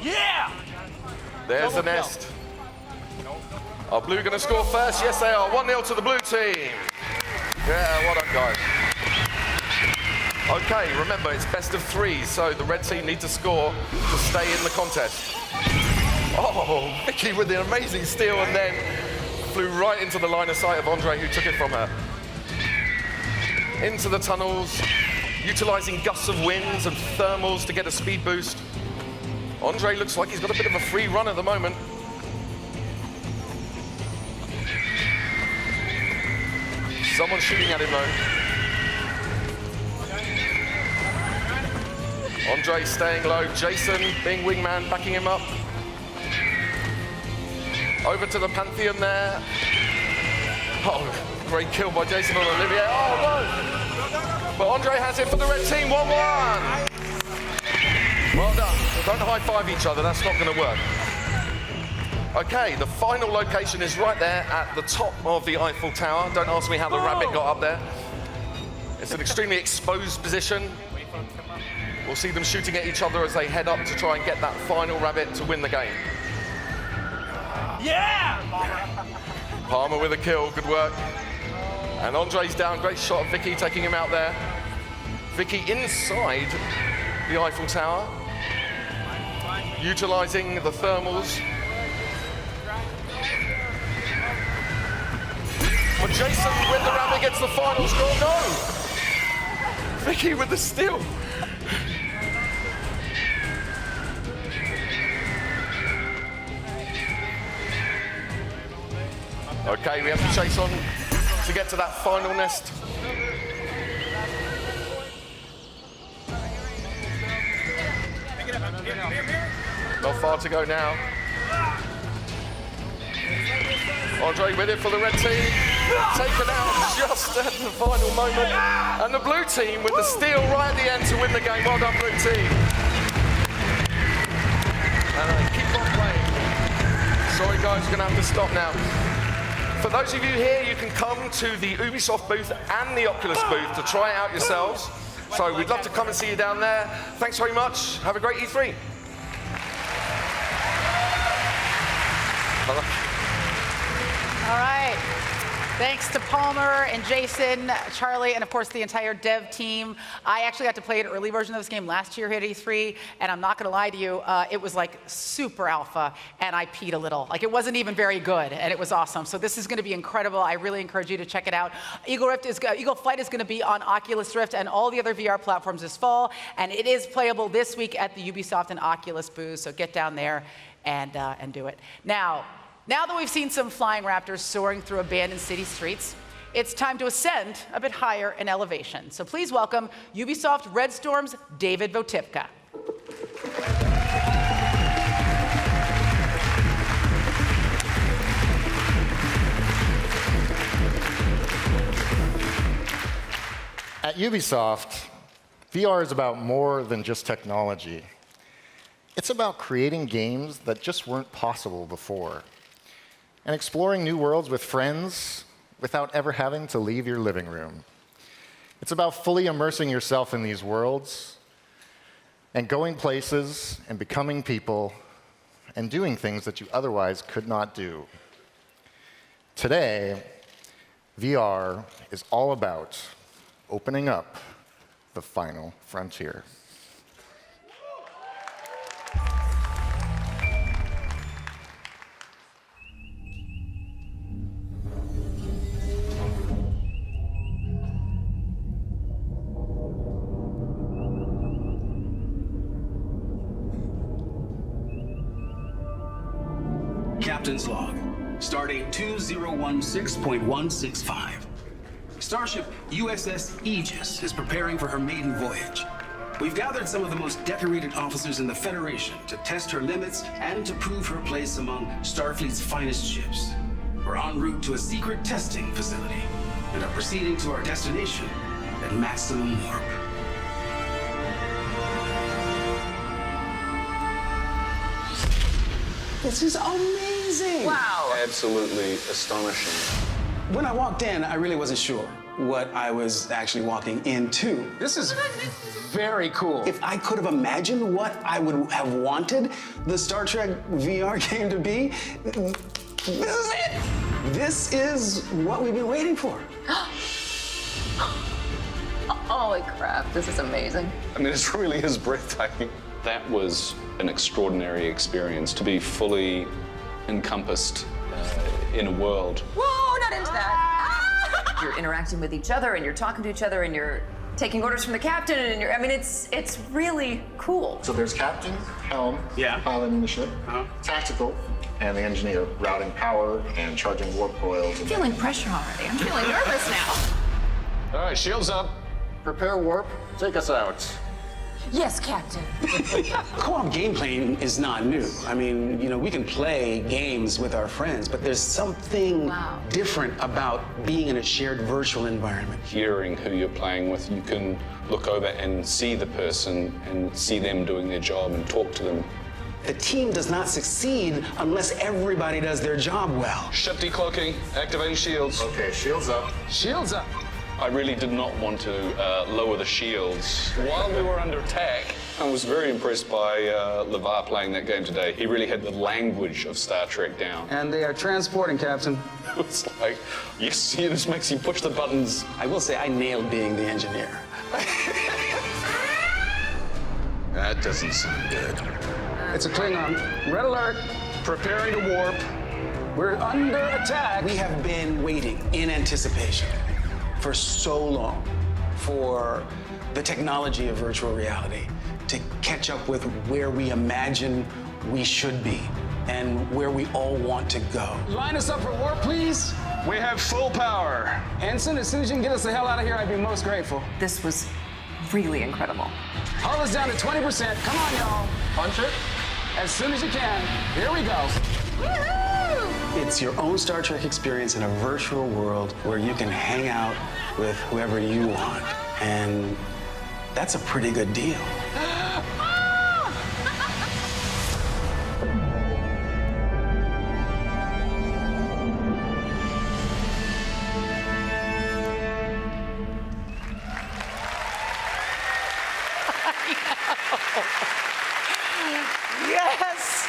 Yeah! There's the nest. Are blue going to score first? Yes, they are. 1-0 to the blue team. Yeah, well done, guys. Okay, remember, it's best of 3, so the red team need to score to stay in the contest. Oh, Vicky with the amazing steal, and then flew right into the line of sight of Andre, who took it from her. Into the tunnels, utilizing gusts of winds and thermals to get a speed boost. Andre looks like he's got a bit of a free run at the moment. Someone's shooting at him though. Andre staying low. Jason being wingman, backing him up. Over to the Pantheon there. Oh, great kill by Jason on Olivier. Oh no! But Andre has it for the red team. 1-1. Well done. Don't high-five each other. That's not going to work. Okay, the final location is right there at the top of the Eiffel Tower. Don't ask me how the rabbit got up there. It's an extremely exposed position. We'll see them shooting at each other as they head up to try and get that final rabbit to win the game. Yeah! Palmer with a kill, good work. And Andre's down, great shot of Vicky taking him out there. Vicky inside the Eiffel Tower, utilizing the thermals. Jason with the ram against the final score. No! Vicky with the steal. Okay, we have to chase on to get to that final nest. Not far to go now. Andre with it for the red team. Taken out just at the final moment. And the blue team with the steal right at the end to win the game. Well done, blue team. And keep on playing. Sorry guys, we're going to have to stop now. For those of you here, you can come to the Ubisoft booth and the Oculus booth to try it out yourselves. So we'd love to come and see you down there. Thanks very much. Have a great E3. All right. Thanks to Palmer and Jason, Charlie, and of course the entire dev team. I actually got to play an early version of this game last year here at E3, and I'm not going to lie to you, it was like super alpha, and I peed a little. Like it wasn't even very good, and it was awesome. So this is going to be incredible. I really encourage you to check it out. Eagle Flight is going to be on Oculus Rift and all the other VR platforms this fall, and it is playable this week at the Ubisoft and Oculus booths. So get down there and do it. Now that we've seen some flying raptors soaring through abandoned city streets, it's time to ascend a bit higher in elevation. So please welcome Ubisoft Red Storm's David Votipka. At Ubisoft, VR is about more than just technology. It's about creating games that just weren't possible before, and exploring new worlds with friends without ever having to leave your living room. It's about fully immersing yourself in these worlds and going places and becoming people and doing things that you otherwise could not do. Today, VR is all about opening up the final frontier. Captain's log. Stardate 2016.165. Starship USS Aegis is preparing for her maiden voyage. We've gathered some of the most decorated officers in the Federation to test her limits and to prove her place among Starfleet's finest ships. We're en route to a secret testing facility and are proceeding to our destination at maximum warp. This is amazing! Wow! Absolutely astonishing. When I walked in, I really wasn't sure what I was actually walking into. This is very cool. If I could have imagined what I would have wanted the Star Trek VR game to be, this is it! This is what we've been waiting for. Holy crap, this is amazing. I mean, it really is breathtaking. That was an extraordinary experience to be fully encompassed in a world. Whoa, not into that. You're interacting with each other and you're talking to each other and you're taking orders from the captain and you're, I mean, it's really cool. So there's captain, helm, piloting the ship, tactical, and the engineer routing power and charging warp coils. I'm feeling pressure already. I'm feeling nervous now. All right, shields up. Prepare warp. Take us out. Yes, Captain. Co-op gameplay is not new. I mean, you know, we can play games with our friends, but there's something different about being in a shared virtual environment. Hearing who you're playing with, you can look over and see the person and see them doing their job and talk to them. The team does not succeed unless everybody does their job well. Ship decloaking, activating shields. Okay, shields up. Shields up. I really did not want to lower the shields while we were under attack. I was very impressed by LeVar playing that game today. He really had the language of Star Trek down. And they are transporting, Captain. It's like, yes, it just makes you push the buttons. I will say I nailed being the engineer. That doesn't sound good. It's a Klingon. Red alert. Preparing to warp. We're under attack. We have been waiting in anticipation for so long for the technology of virtual reality to catch up with where we imagine we should be and where we all want to go. Line us up for warp, please. We have full power. Ensign, as soon as you can get us the hell out of here, I'd be most grateful. This was really incredible. Hull is down to 20%. Come on, y'all. Punch it. As soon as you can. Here we go. Woohoo! It's your own Star Trek experience in a virtual world where you can hang out with whoever you want. And that's a pretty good deal. Yes!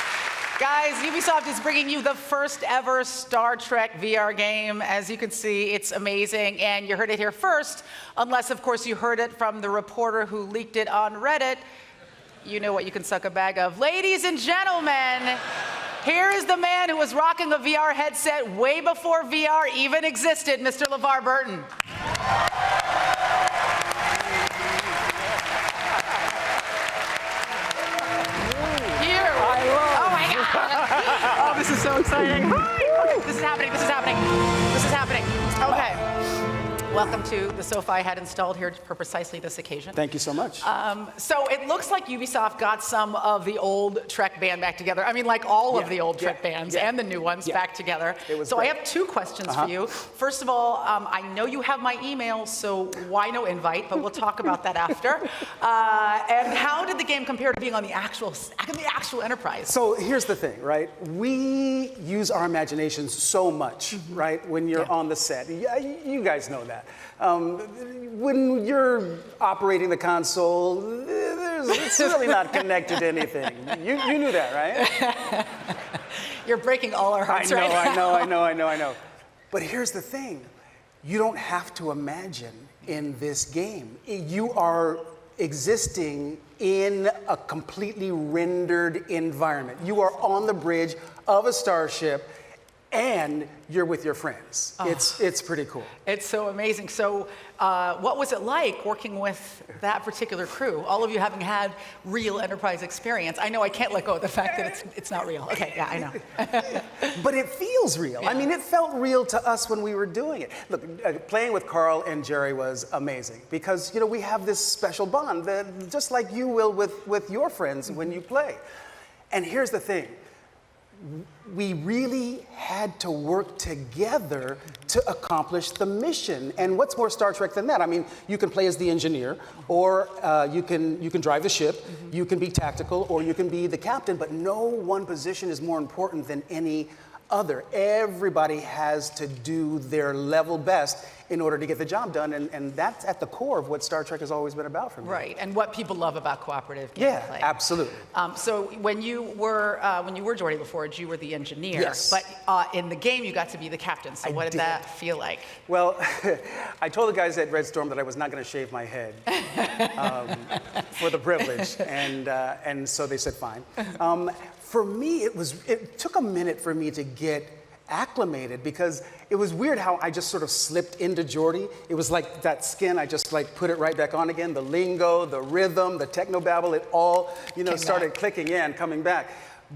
Guys, Ubisoft is bringing you the first ever Star Trek VR game. As you can see, it's amazing, and you heard it here first, unless, of course, you heard it from the reporter who leaked it on Reddit. You know what you can suck a bag of. Ladies and gentlemen, here is the man who was rocking a VR headset way before VR even existed, Mr. LeVar Burton. Oh, this is so exciting. Okay, this is happening, this is happening, this is happening. Okay. Welcome to the sofa I had installed here for precisely this occasion. Thank you so much. So it looks like Ubisoft got some of the old Trek band back together. I mean, like all of the old Trek bands and the new ones back together. So I have two questions for you. First of all, I know you have my email, so why no invite? But we'll talk about that after. And how did the game compare to being on the actual Enterprise? So here's the thing, right? We use our imaginations so much, right? When you're on the set. You guys know that. When you're operating the console, it's really not connected to anything. You knew that, right? You're breaking all our hearts right now. I know. But here's the thing. You don't have to imagine in this game. You are existing in a completely rendered environment. You are on the bridge of a starship, and you're with your friends. Oh. It's pretty cool. It's so amazing. So what was it like working with that particular crew? All of you having had real Enterprise experience. I know I can't let go of the fact that it's not real. Okay, yeah, I know. But it feels real. Yeah. I mean, it felt real to us when we were doing it. Look, playing with Carl and Jerry was amazing because, you know, we have this special bond, that, just like you will with your friends when you play. And here's the thing. We really had to work together to accomplish the mission. And what's more Star Trek than that? I mean, you can play as the engineer, or you can drive the ship, you can be tactical, or you can be the captain, but no one position is more important than any other. Everybody has to do their level best in order to get the job done, and that's at the core of what Star Trek has always been about for me. Right, and what people love about cooperative gameplay. Yeah, absolutely. So when you were Geordi LaForge, you were the engineer. Yes. But in the game, you got to be the captain. So what did that feel like? Well, I told the guys at Red Storm that I was not going to shave my head for the privilege, and so they said fine. For me, it took a minute for me to get acclimated because it was weird how I just sort of slipped into Geordi. It was like that skin, I just like put it right back on again. The lingo, the rhythm, the technobabble, it all, started clicking in, coming back.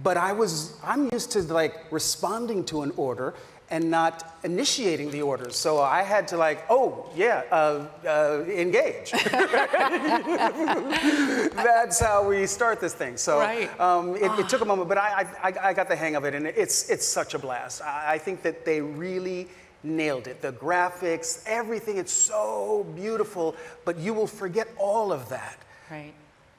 But I'm used to like responding to an order and not initiating the orders. So I had to engage. That's how we start this thing. So it took a moment, but I got the hang of it, and it's such a blast. I think that they really nailed it. The graphics, everything, it's so beautiful, but you will forget all of that. Right.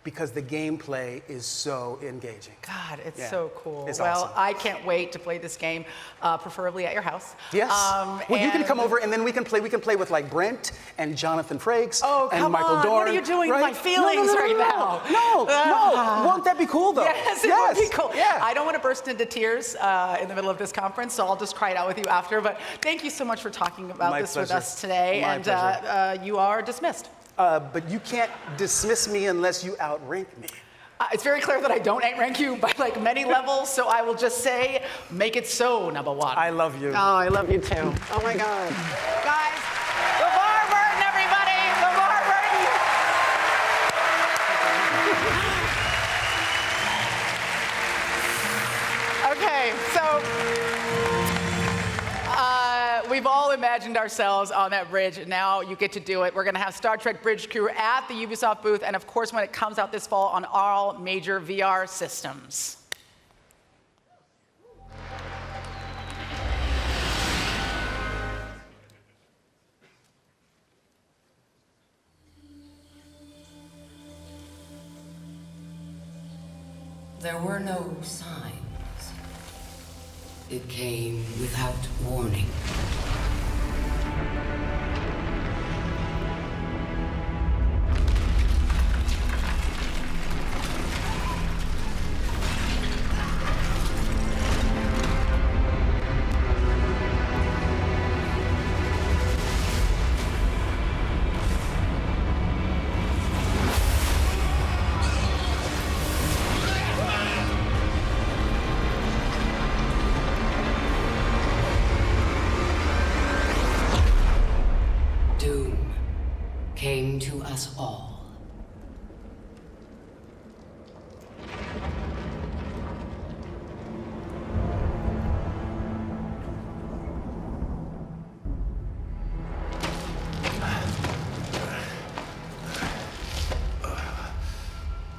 Because the gameplay is so engaging. God, it's so cool. It's well, awesome. I can't wait to play this game, preferably at your house. Yes. Well, you can come over and then we can play with like Brent and Jonathan Frakes and Michael Dorn. What are you doing with my feelings now? No. Won't that be cool though? Yes, it would be cool. Yeah. I don't want to burst into tears in the middle of this conference, so I'll just cry it out with you after. But thank you so much for talking about this with us today. My you are dismissed. But you can't dismiss me unless you outrank me. It's very clear that I don't rank you by like many levels, so I will just say, make it so, number one. I love you. Oh, I love you too. Oh my God. Guys, LeVar Burton, everybody! LeVar Burton! Okay, so we've all imagined ourselves on that bridge. Now you get to do it. We're going to have Star Trek Bridge Crew at the Ubisoft booth, and of course when it comes out this fall on all major VR systems. There were no signs. It came without warning. Came to us all.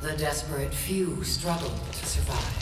The desperate few struggled to survive.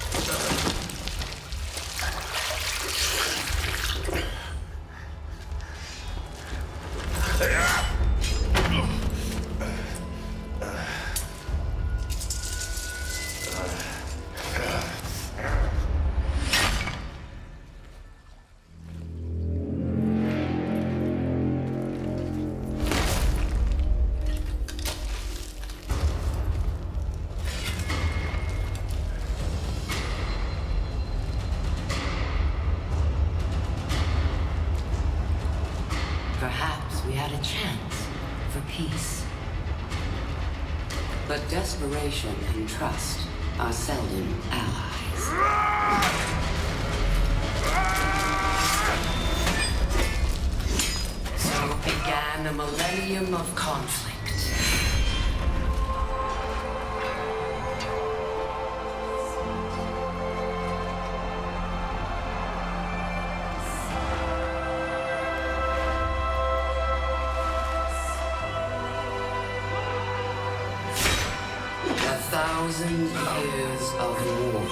Perhaps we had a chance for peace. But desperation and trust are seldom allies. So began a millennium of conflict. Thousand years of war.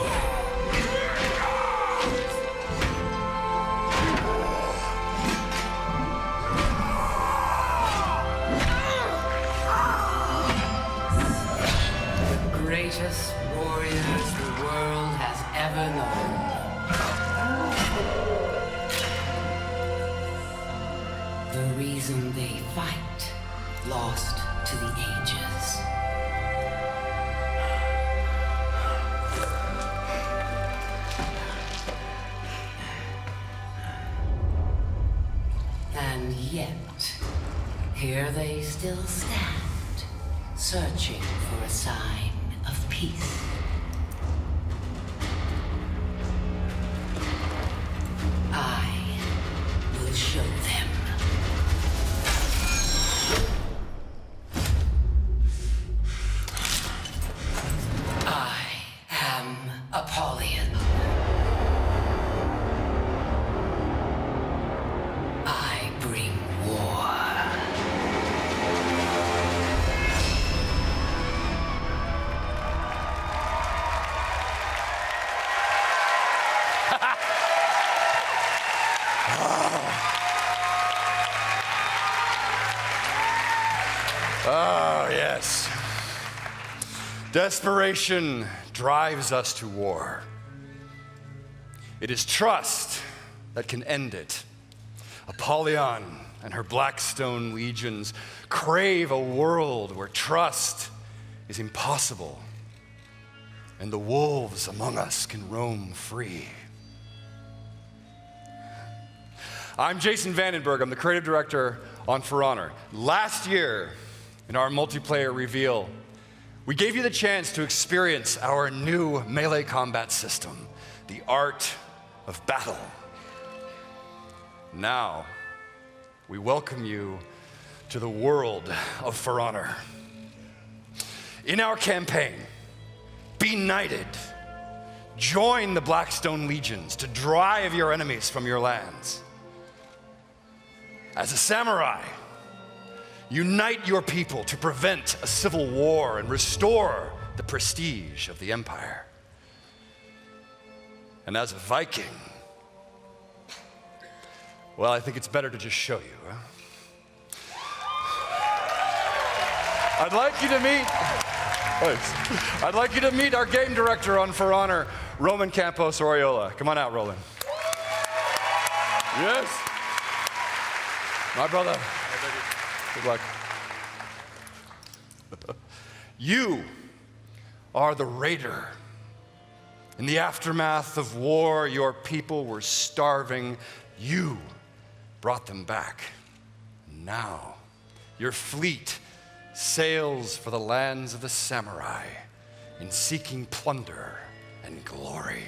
The greatest warriors the world has ever known. The reason they fight, lost to the ages. And yet, here they still stand, searching for a sign of peace. I will show them. I am Apollyon. I bring war. Oh, yes. Desperation drives us to war. It is trust that can end it. Apollyon and her Blackstone legions crave a world where trust is impossible, and the wolves among us can roam free. I'm Jason Vandenberg. I'm the creative director on For Honor. Last year, in our multiplayer reveal, We gave you the chance to experience our new melee combat system, the art of battle. Now, we welcome you to the world of For Honor. In our campaign, be knighted. Join the Blackstone Legions to drive your enemies from your lands. As a samurai, unite your people to prevent a civil war and restore the prestige of the Empire. And as a Viking, well, I think it's better to just show you, huh? I'd like you to meet our game director on For Honor, Roman Campos Oriola. Come on out, Roland. Yes. My brother. Good luck. You are the raider. In the aftermath of war, your people were starving. You brought them back. Now, your fleet sails for the lands of the samurai in seeking plunder and glory.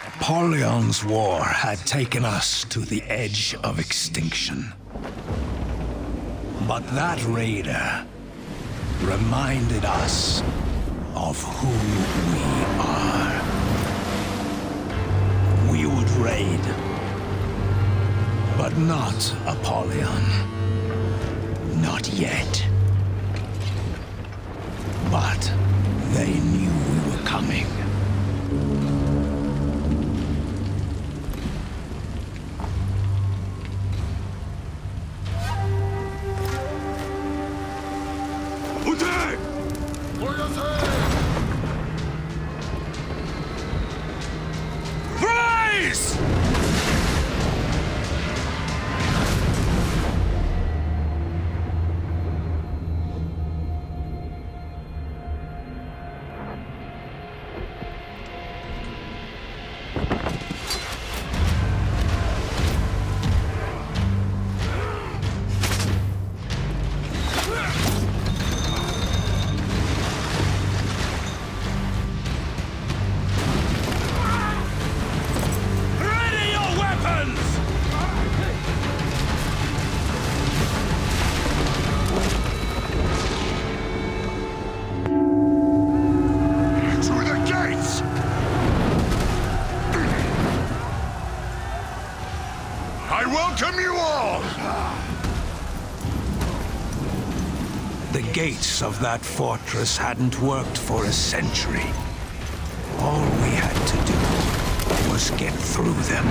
Apollion's war had taken us to the edge of extinction. But that raider reminded us of who we are. We would raid, but not Apollyon. Not yet. But they knew we were coming. Rise! The gates of that fortress hadn't worked for a century. All we had to do was get through them.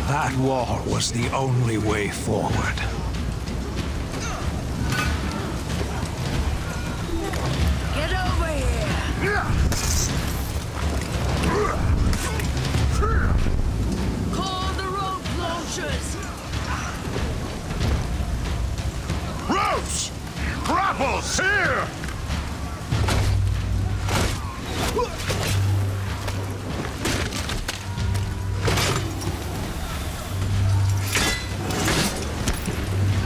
That wall was the only way forward. Get over here! Call the rope launchers! Ropes! Grapples! Here!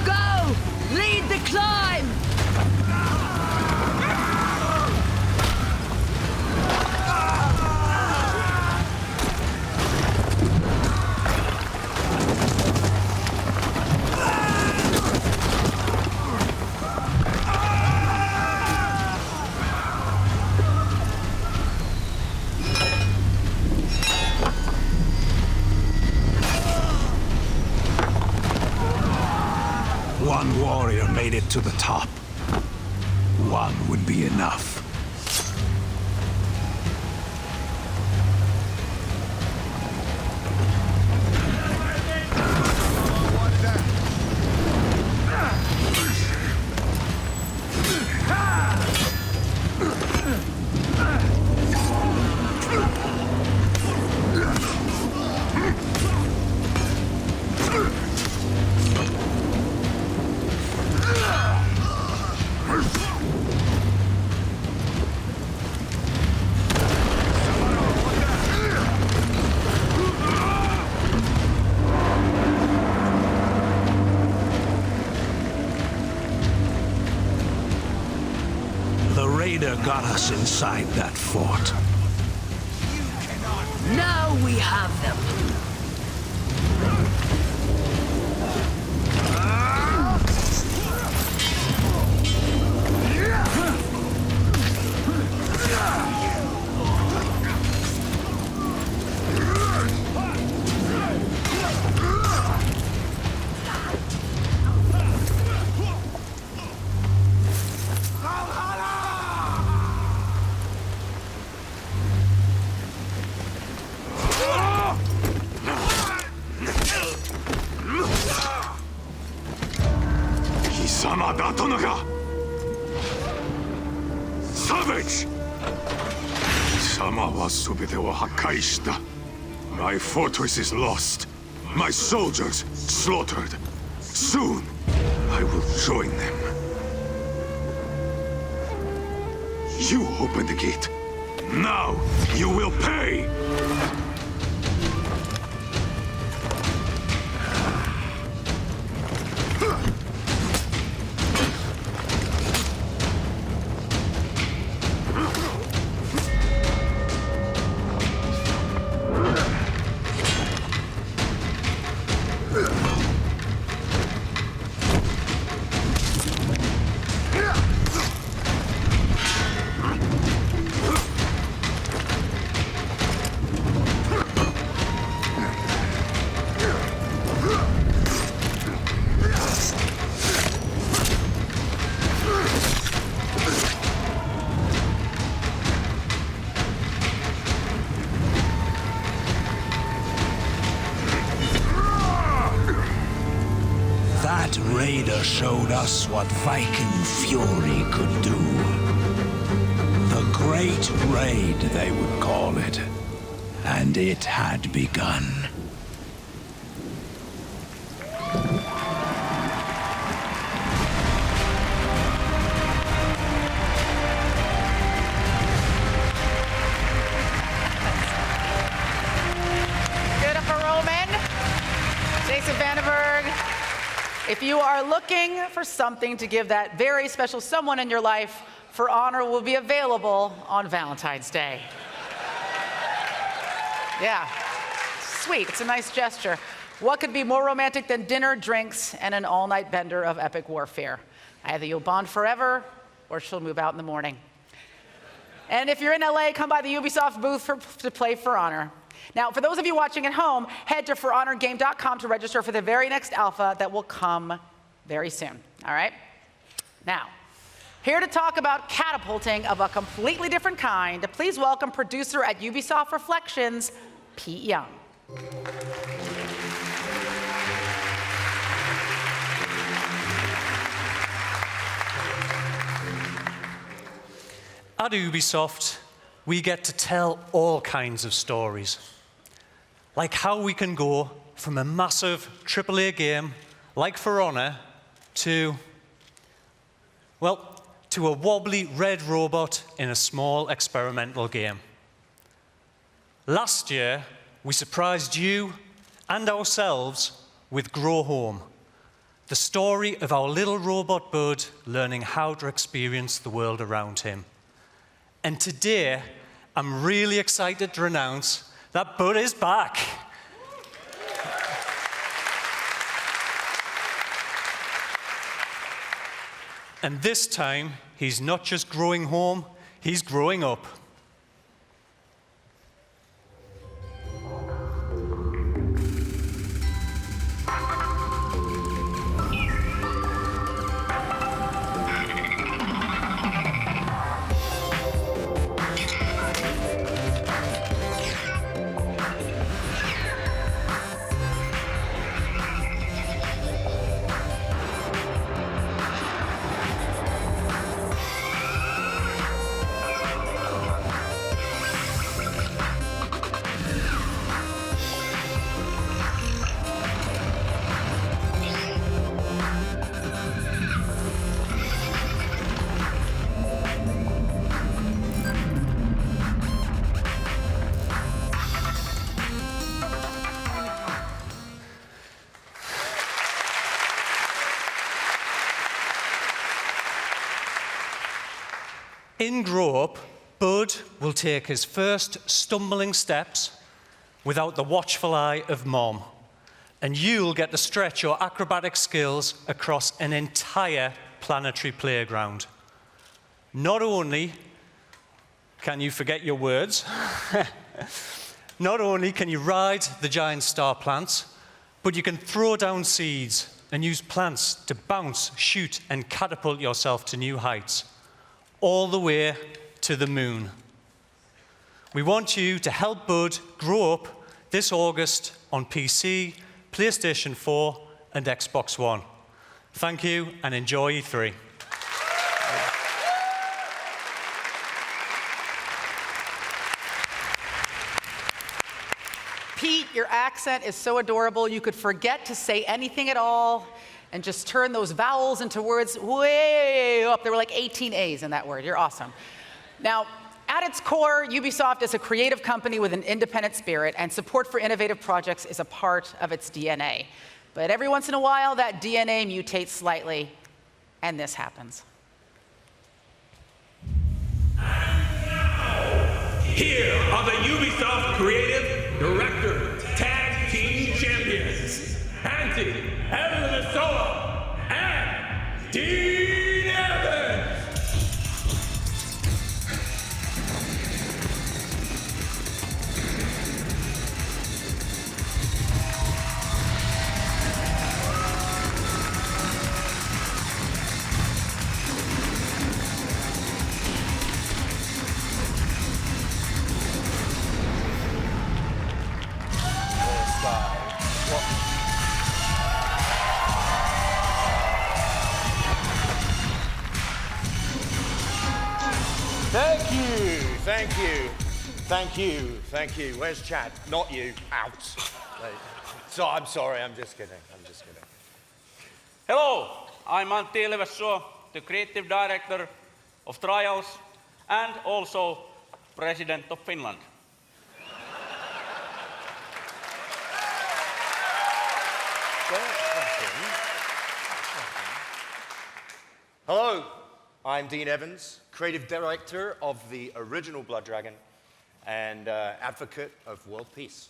Go! Lead the one warrior made it to the top, one would be enough. Got us inside that fort. Now we have them. Savage! Sama wa subete wo hakkai shita. My fortress is lost. My soldiers slaughtered. Soon, I will join them. You open the gate. Now, you will pay! Raider showed us what Viking fury could do. The Great Raid, they would call it. And it had begun. If you are looking for something to give that very special someone in your life, For Honor will be available on Valentine's Day. Yeah, sweet, it's a nice gesture. What could be more romantic than dinner, drinks, and an all-night bender of epic warfare? Either you'll bond forever, or she'll move out in the morning. And if you're in LA, come by the Ubisoft booth to play For Honor. Now, for those of you watching at home, head to forhonorgame.com to register for the very next alpha that will come very soon, all right? Now, here to talk about catapulting of a completely different kind, please welcome producer at Ubisoft Reflections, Pete Young. At Ubisoft, we get to tell all kinds of stories. Like how we can go from a massive AAA game like For Honor to, well, to a wobbly red robot in a small experimental game. Last year, we surprised you and ourselves with Grow Home, the story of our little robot bud learning how to experience the world around him. And today, I'm really excited to announce that Bud is back. And this time, he's not just growing home, he's growing up. In Grow Up, Bud will take his first stumbling steps without the watchful eye of Mom, and you'll get to stretch your acrobatic skills across an entire planetary playground. Not only can you forget your words, not only can you ride the giant star plants, but you can throw down seeds and use plants to bounce, shoot, and catapult yourself to new heights, all the way to the moon. We want you to help Bud grow up this August on PC, PlayStation 4, and Xbox One. Thank you, and enjoy E3. Pete, your accent is so adorable. You could forget to say anything at all and just turn those vowels into words way up. There were like 18 A's in that word. You're awesome. Now, at its core, Ubisoft is a creative company with an independent spirit, and support for innovative projects is a part of its DNA. But every once in a while, that DNA mutates slightly, and this happens. Here are the Ubisoft Creative Director Tag Team Champions, Andy Elmasoa and Dean Evans. Thank you, thank you, thank you, thank you. Where's Chad? Not you. Out. So I'm sorry, I'm just kidding, Hello, I'm Antti Elmasoa, the Creative Director of Trials and also President of Finland. Hello, I'm Dean Evans, Creative Director of the original Blood Dragon and advocate of world peace.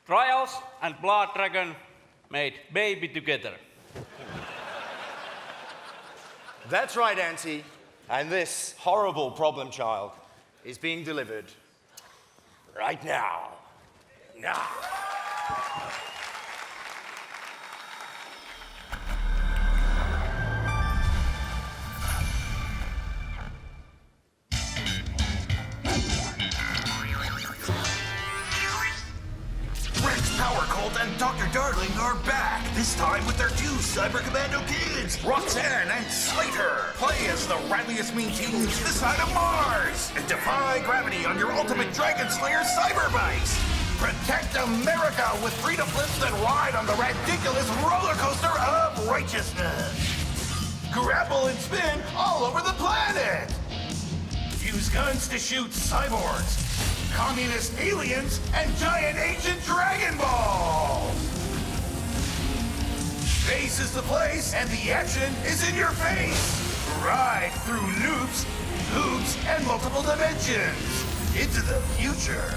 Trials and Blood Dragon made baby together. That's right, Auntie. And this horrible problem child is being delivered right now. Now. Power Cult and Dr. Darling are back, this time with their two Cyber Commando kids, Roxanne and Slater. Play as the ralliest mean teens this side of Mars and defy gravity on your ultimate Dragon Slayer cyber bikes. Protect America with freedom flips that ride on the ridiculous roller coaster of righteousness. Grapple and spin all over the planet. Use guns to shoot cyborgs, communist aliens, and giant ancient Dragon Balls! Space is the place, and the action is in your face! Ride through loops, hoops, and multiple dimensions! Into the future!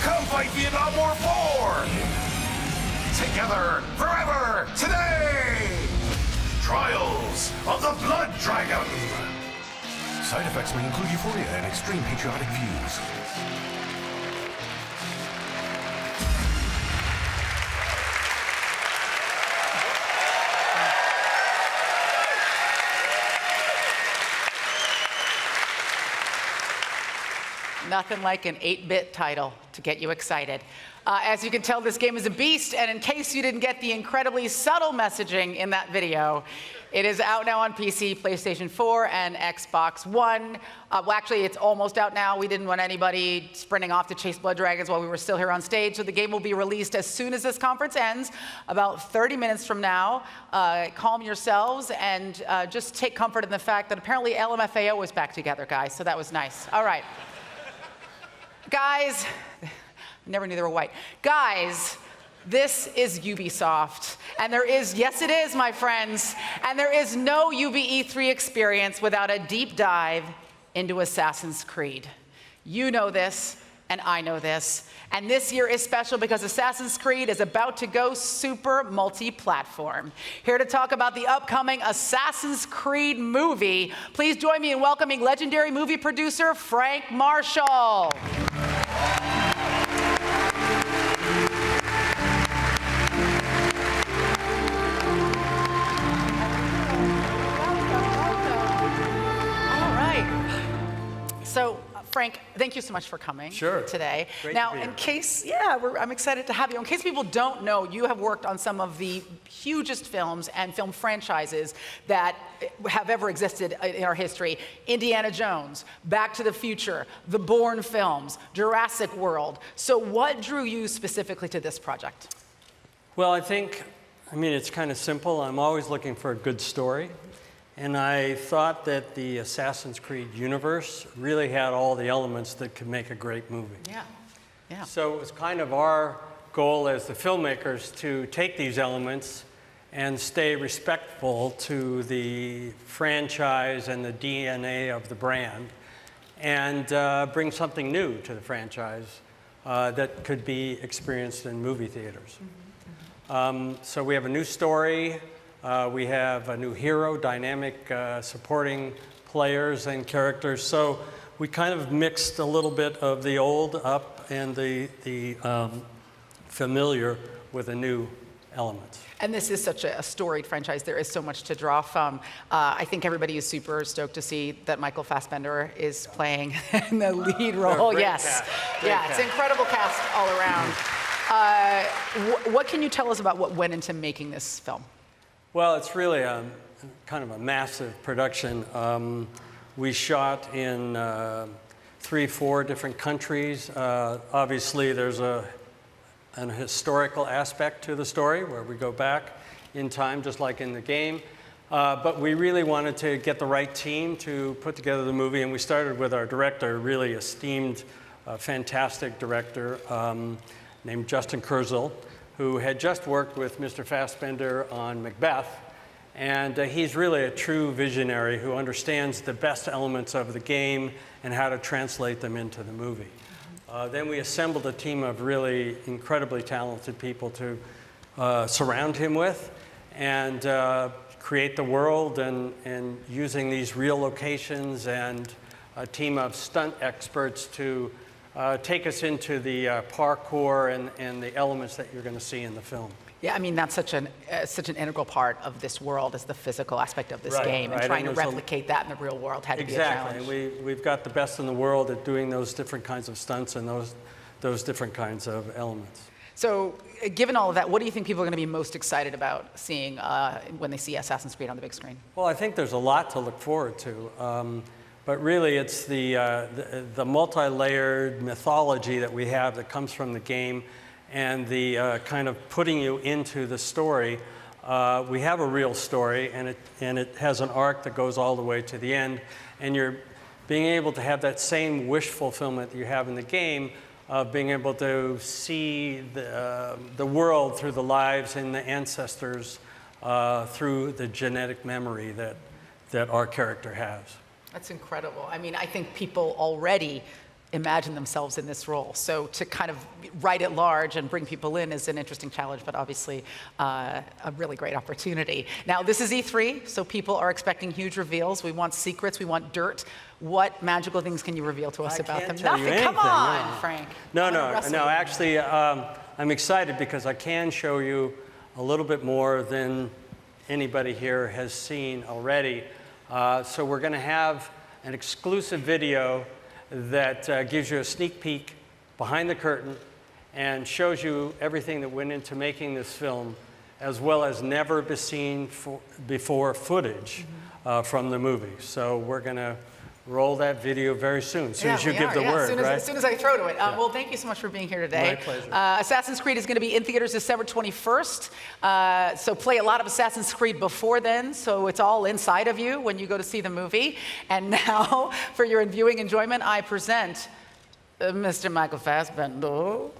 Come fight Vietnam War 4! Together, forever, today! Trials of the Blood Dragon! Side effects may include euphoria and extreme patriotic views. Nothing like an 8-bit title to get you excited. As you can tell, this game is a beast, and in case you didn't get the incredibly subtle messaging in that video, it is out now on PC, PlayStation 4, and Xbox One. Well, actually, it's almost out now. We didn't want anybody sprinting off to chase blood dragons while we were still here on stage, so the game will be released as soon as this conference ends, about 30 minutes from now. Calm yourselves and just take comfort in the fact that apparently LMFAO is back together, guys, so that was nice. All right. Guys, I never knew they were white. Guys, This is Ubisoft, and there is, yes it is, my friends, and there is no UBE3 experience without a deep dive into Assassin's Creed. You know this, and I know this, and this year is special because Assassin's Creed is about to go super multi-platform. Here to talk about the upcoming Assassin's Creed movie, please join me in welcoming legendary movie producer Frank Marshall. So, Frank, thank you so much for coming today. Great now, to be in here. case, I'm excited to have you. In case people don't know, you have worked on some of the hugest films and film franchises that have ever existed in our history. Indiana Jones, Back to the Future, the Bourne films, Jurassic World. So what drew you specifically to this project? Well, I mean, it's kind of simple. I'm always looking for a good story. And I thought that the Assassin's Creed universe really had all the elements that could make a great movie. Yeah. So it was kind of our goal as the filmmakers to take these elements and stay respectful to the franchise and the DNA of the brand and bring something new to the franchise that could be experienced in movie theaters. So we have a new story. We have a new hero, dynamic supporting players and characters. So we kind of mixed a little bit of the old up and the familiar with a new element. And this is such a storied franchise. There is so much to draw from. I think everybody is super stoked to see that Michael Fassbender is playing in the lead role. Great Yes. cast. It's an incredible cast all around. What can you tell us about what went into making this film? Well, it's really kind of a massive production. We shot in 3-4 different countries. Obviously, there's an historical aspect to the story where we go back in time, just like in the game. But we really wanted to get the right team to put together the movie, and we started with our director, really esteemed, fantastic director named Justin Kurzel, who had just worked with Mr. Fassbender on Macbeth. And he's really a true visionary who understands the best elements of the game and how to translate them into the movie. Then we assembled a team of really incredibly talented people to surround him with and create the world and using these real locations and a team of stunt experts to take us into the parkour and the elements that you're going to see in the film. Yeah, I mean, that's such an integral part of this world is the physical aspect of this game. And trying to replicate that in the real world had to be a challenge. Exactly. We've got the best in the world at doing those different kinds of stunts and those different kinds of elements. So, given all of that, what do you think people are going to be most excited about seeing when they see Assassin's Creed on the big screen? Well, I think there's a lot to look forward to. But really, it's the multi-layered mythology that we have that comes from the game and the kind of putting you into the story. We have a real story, and it has an arc that goes all the way to the end. And you're being able to have that same wish fulfillment that you have in the game of being able to see the world through the lives and the ancestors through the genetic memory that our character has. That's incredible. I mean, I think people already imagine themselves in this role. So to kind of write it large and bring people in is an interesting challenge, but obviously a really great opportunity. Now, this is E3, so people are expecting huge reveals. We want secrets, we want dirt. What magical things can you reveal to us about them? Nothing. Come on, Frank. No. Actually, I'm excited because I can show you a little bit more than anybody here has seen already. So we're going to have an exclusive video that gives you a sneak peek behind the curtain and shows you everything that went into making this film, as well as never seen before footage from the movie. So we're going to roll that video very soon, as soon as you give the word, right? As soon as I throw to it. Well, thank you so much for being here today. My pleasure. Assassin's Creed is going to be in theaters December 21st. So play a lot of Assassin's Creed before then, so it's all inside of you when you go to see the movie. And now, for your viewing enjoyment, I present Mr. Michael Fassbender.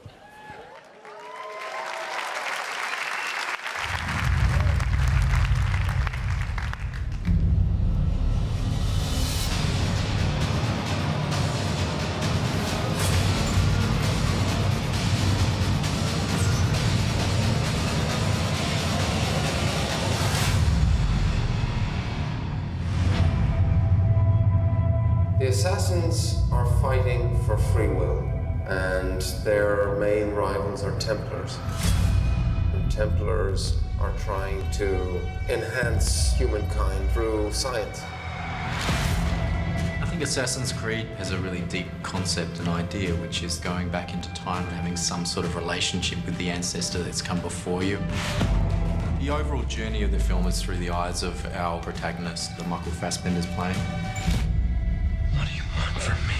assassins are fighting for free will, and their main rivals are Templars. And Templars are trying to enhance humankind through science. I think Assassin's Creed has a really deep concept and idea, which is going back into time and having some sort of relationship with the ancestor that's come before you. The overall journey of the film is through the eyes of our protagonist, that Michael Fassbender's playing. What do you want from me?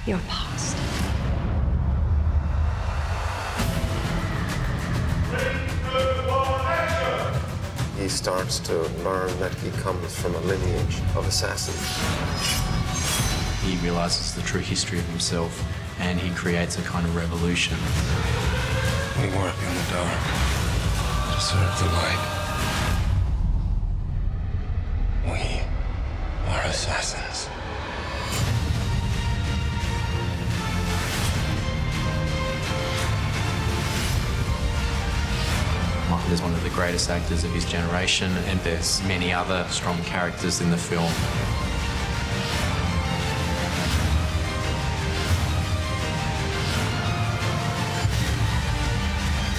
Your past. He starts to learn that he comes from a lineage of assassins. He realizes the true history of himself, and he creates a kind of revolution. We work in the dark to serve the light. We are assassins. Michael is one of the greatest actors of his generation, and there's many other strong characters in the film.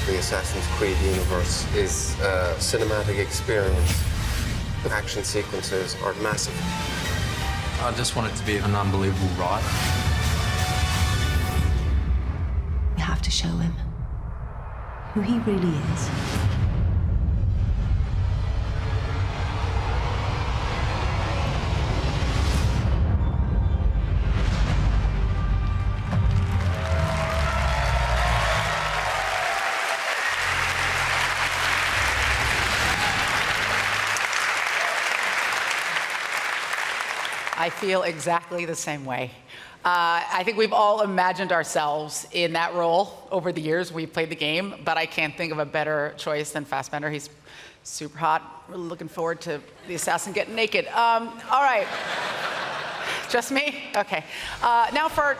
The Assassin's Creed universe is a cinematic experience. The action sequences are massive. I just want it to be an unbelievable ride. You have to show him who he really is. I feel exactly the same way. I think we've all imagined ourselves in that role over the years we've played the game, but I can't think of a better choice than Fassbender. He's super hot. Really looking forward to the assassin getting naked. All right. Just me? Okay. Now for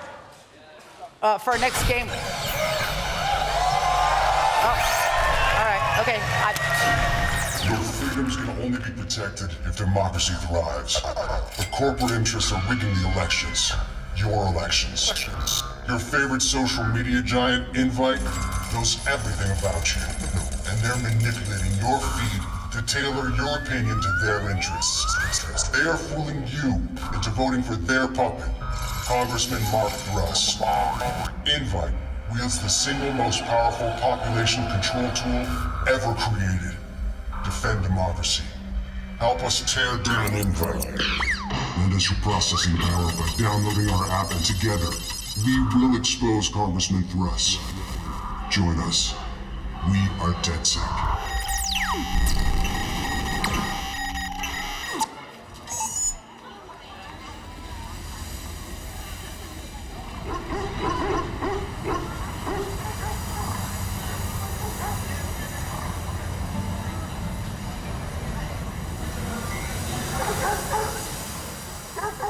our next game. Oh. All right. Okay. Your freedoms can only be protected if democracy thrives. The corporate interests are rigging the elections. Your elections. Your favorite social media giant, Invite, knows everything about you. And they're manipulating your feed to tailor your opinion to their interests. They are fooling you into voting for their puppet, Congressman Mark Thruss. Invite wields the single most powerful population control tool ever created. Defend democracy. Help us tear down Invite. Lend us your processing power by downloading our app, and together, we will expose Congressman Thruss. Join us. We are DedSec.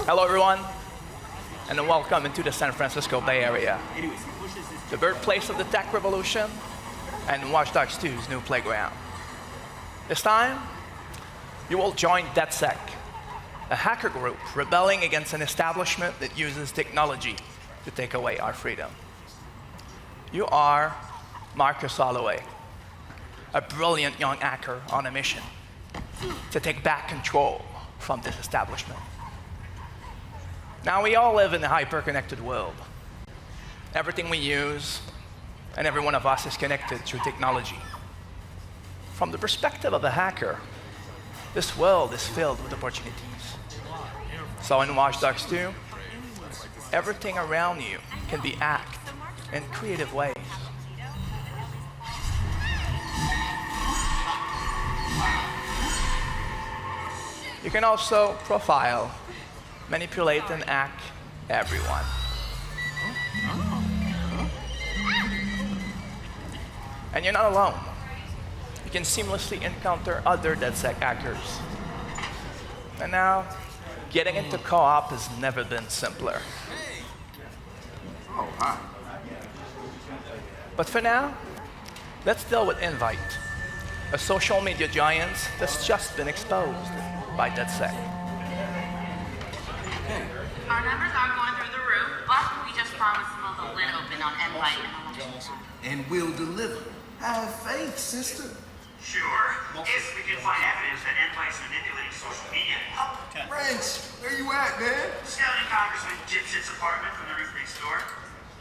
Hello everyone, and welcome into the San Francisco Bay Area, the birthplace of the tech revolution and Watch Dogs 2's new playground. This time, you will join DedSec, a hacker group rebelling against an establishment that uses technology to take away our freedom. You are Marcus Holloway, a brilliant young hacker on a mission to take back control from this establishment. Now, we all live in a hyper-connected world. Everything we use and every one of us is connected through technology. From the perspective of a hacker, this world is filled with opportunities. So in Watch Dogs 2, everything around you can be hacked in creative ways. You can also profile, manipulate, and hack everyone. And you're not alone. You can seamlessly encounter other DedSec hackers. And now, getting into co-op has never been simpler. Oh, hi. But for now, let's deal with Invite, a social media giant that's just been exposed by DedSec. Our numbers are going through the roof, but we just promised to blow the lid open on Invite and election. And we'll deliver. Have faith, sister. Sure, if we can find evidence that Invite's manipulating social media. Wrench, where you at, man? Scouting Congressman Dipshit's apartment from the roof next door.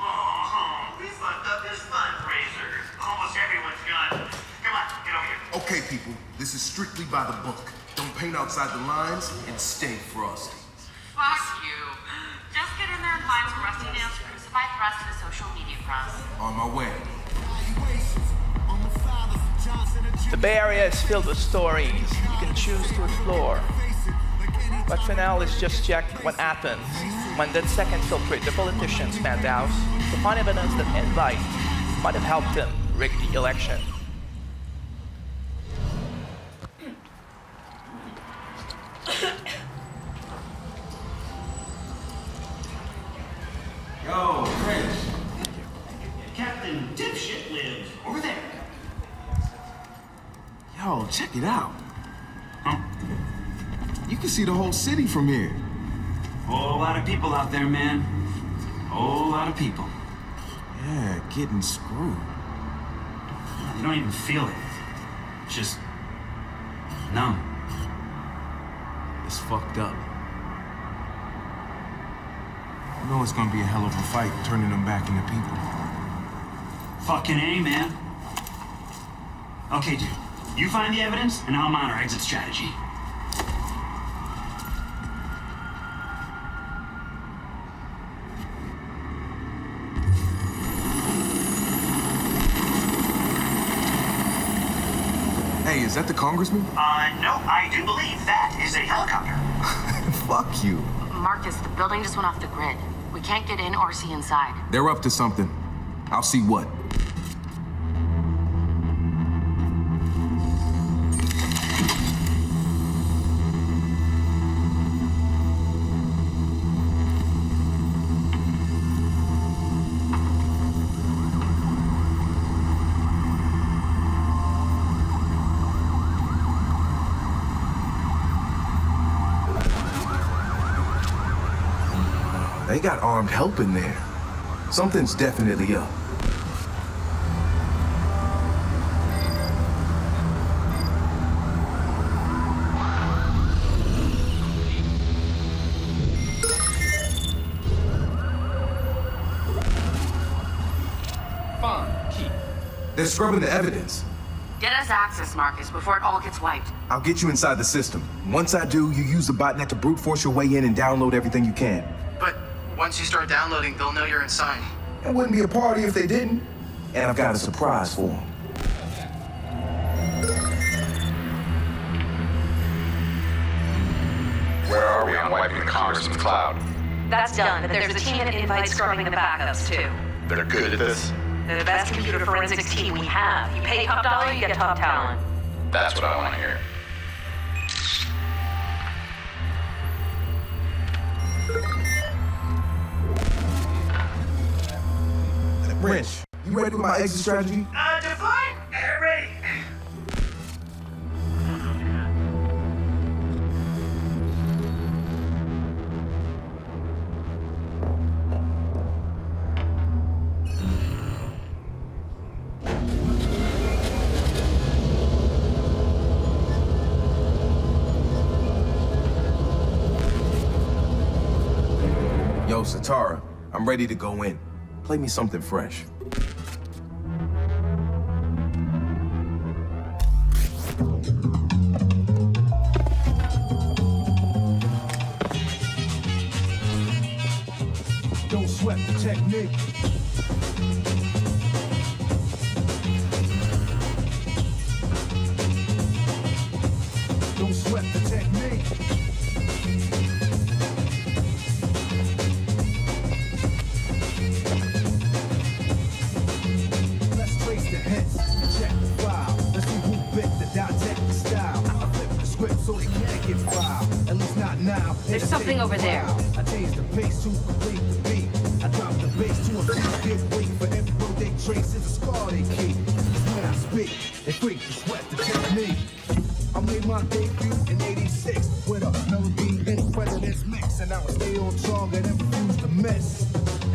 Oh, we fucked up this fundraiser. Almost everyone's gone. Come on, get over here. Okay, people, this is strictly by the book. Don't paint outside the lines and stay frosty. Fuck you. Just get in there and find some rusty nails to crucify the rest of the social media cross. On my way. The Bay Area is filled with stories you can choose to explore. But for now, let's just check what happened when that second filtrate the politician's penthouse to find evidence that Invite might have helped him rig the election. Yo, Chris. Captain Dipshit lives over there. Yo, check it out. You can see the whole city from here. Whole lot of people out there, man. Whole lot of people. Yeah, getting screwed. You don't even feel it. It's just numb. It's fucked up. I know it's gonna be a hell of a fight turning them back into people. Fucking A, man. Okay, dude. You find the evidence, and I'll mount our exit strategy. Hey, is that the congressman? No, I do believe that is a helicopter. Fuck you. Marcus, the building just went off the grid. We can't get in or see inside. They're up to something. I'll see what. They got armed help in there. Something's definitely up. Fine, keep. They're scrubbing the evidence. Get us access, Marcus, before it all gets wiped. I'll get you inside the system. Once I do, you use the botnet to brute force your way in and download everything you can. But once you start downloading, they'll know you're inside. It wouldn't be a party if they didn't. And I've got a surprise for them. Where are we on wiping the Congressman's cloud? That's done, but there's a team at Invite scrubbing the backups, too. They're good at this? They're the best computer forensics team we have. You pay top dollar, you get top talent. That's what I want to hear. Wrench, you ready with my exit strategy? Define. Ready. Yo, Satara, I'm ready to go in. Play me something fresh. Don't sweat the technique. Don't sweat the technique. Let's trace the hits, check the file. Let's see who bit the dissect style. I flip the script so they can't get filed. At least not now. There's something over there. I change the pace to complete the beat. I drop the bass to a beat. Get weak for every road they trace is a scar they keep. When I speak, they freak to sweat the technique. I made my debut in '86 with a melody and president's mix. and I stay on target and refuse to miss.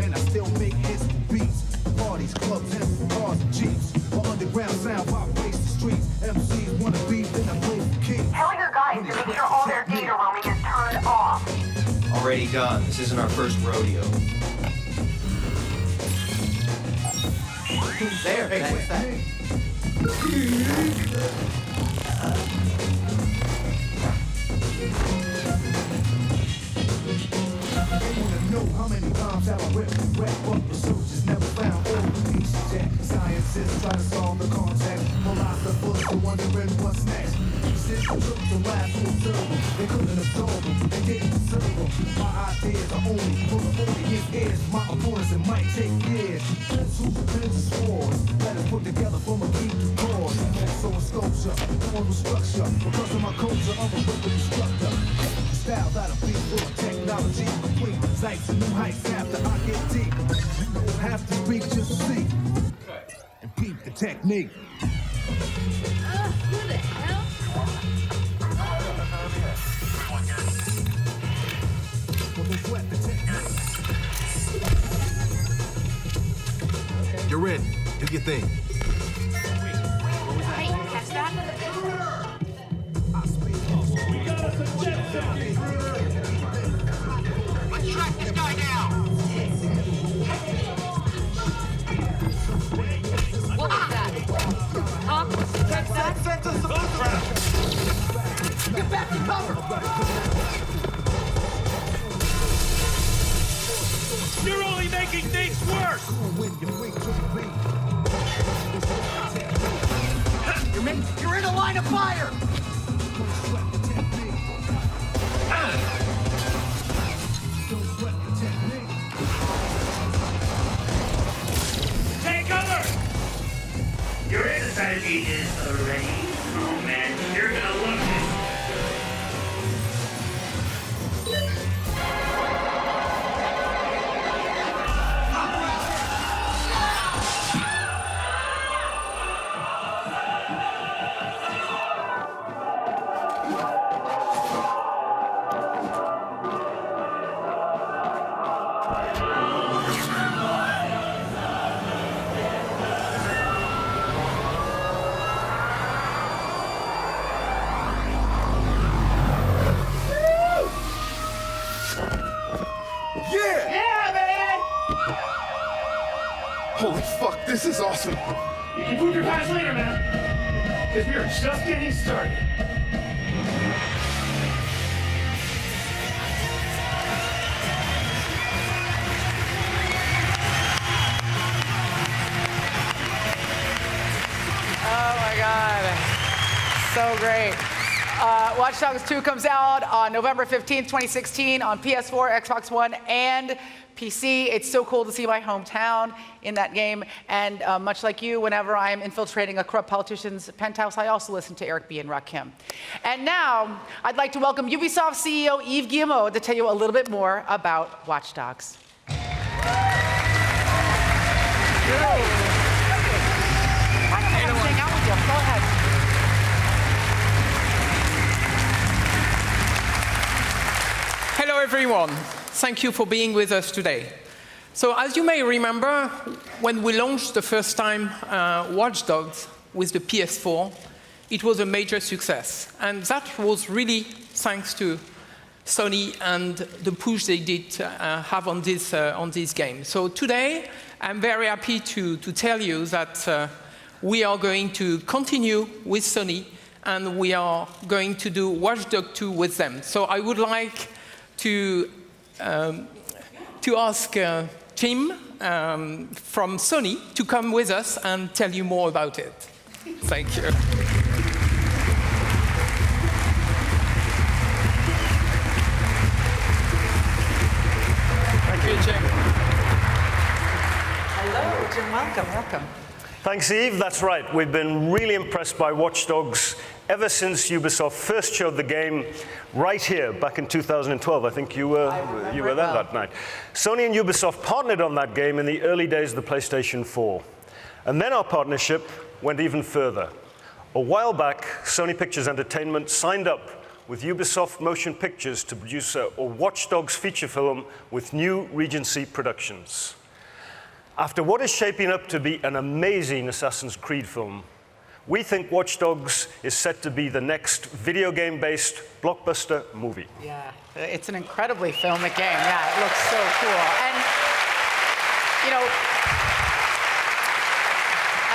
And I still make hits and beats. Parties, clubs, and cars and jeeps. My underground sound vibrates the streets. MCs wanna beef, then I play for keys. Tell your guys to make sure all their data roaming is turned off. Already done. This isn't our first rodeo. There, Hey, what's that? Know how many times have I ripped and wrecked, but researchers never found all the pieces yet. Scientists try to solve the context, philosophers are wondering what's next. Pieces took the last to observe them. They couldn't absorb them, they didn't deserve them. My ideas are only for the audience ears. My opponents, it might take years. Two pens and swords, let us put together from a beat to chords. So a sculpture, form of structure, because of my culture, I'm a rhythm instructor. Style that'll be full of technology, complete sights and new heights after I get deep. You don't have to speak, just see and peep the technique. Who the hell? You're in. Do your thing. Hey, catch that? Let's track this guy down. What was that? Huh? Catch that? Get back to cover. You're only making things worse! You're in a line of fire. Take cover! Your exercise is already. Oh man, you're gonna love this. Holy fuck, this is awesome. You can prove your past later, man. Because we're just getting started. Oh my God. So great. Watch Dogs 2 comes out on November 15th, 2016 on PS4, Xbox One, and PC. It's so cool to see my hometown in that game. And much like you, whenever I am infiltrating a corrupt politician's penthouse, I also listen to Eric B. and Rakim. And now, I'd like to welcome Ubisoft CEO Yves Guillemot to tell you a little bit more about Watch Dogs. Hello everyone, thank you for being with us today. So as you may remember, when we launched the first time Watch Dogs with the PS4, it was a major success. And that was really thanks to Sony and the push they did have on this game. So today, I'm very happy to tell you that we are going to continue with Sony and we are going to do Watch Dogs 2 with them. So I would like to ask Jim from Sony to come with us and tell you more about it. Thank you. Thank you, Jim. Hello, Jim. Welcome. Thanks, Eve. That's right. We've been really impressed by Watch Dogs ever since Ubisoft first showed the game right here back in 2012. I think you were there that night. Sony and Ubisoft partnered on that game in the early days of the PlayStation 4. And then our partnership went even further. A while back, Sony Pictures Entertainment signed up with Ubisoft Motion Pictures to produce a Watch Dogs feature film with New Regency Productions. After what is shaping up to be an amazing Assassin's Creed film, we think Watch Dogs is set to be the next video game-based blockbuster movie. Yeah, it's an incredibly filmic game. Yeah, it looks so cool. And, you know,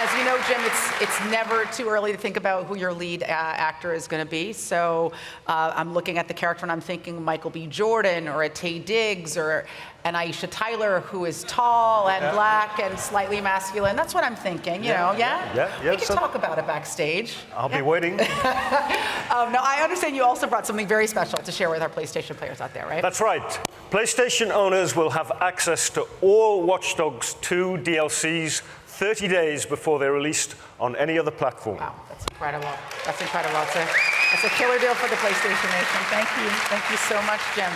as you know, Jim, it's never too early to think about who your lead actor is going to be. So I'm looking at the character and I'm thinking Michael B. Jordan or a Taye Diggs or an Aisha Tyler who is tall and black and slightly masculine. That's what I'm thinking, you know, yeah? We can talk about it backstage. I'll be waiting. No, I understand you also brought something very special to share with our PlayStation players out there, right? That's right. PlayStation owners will have access to all Watch Dogs 2 DLCs 30 days before they're released on any other platform. Wow, that's incredible. That's incredible. It's a killer deal for the PlayStation Nation. Thank you. Thank you so much, Jim.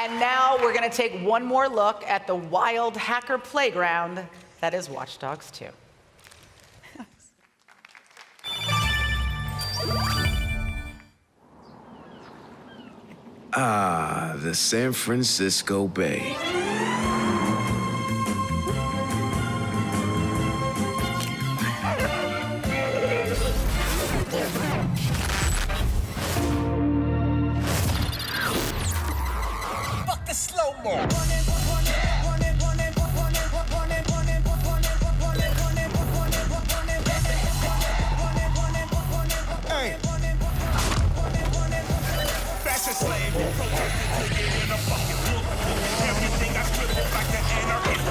And now we're going to take one more look at the wild hacker playground that is Watch Dogs 2. Ah, the San Francisco Bay. Fuck the slow-mo. Hey. Fashion slave, protected to get in a fucking look. Everything I strip off like an anarchist.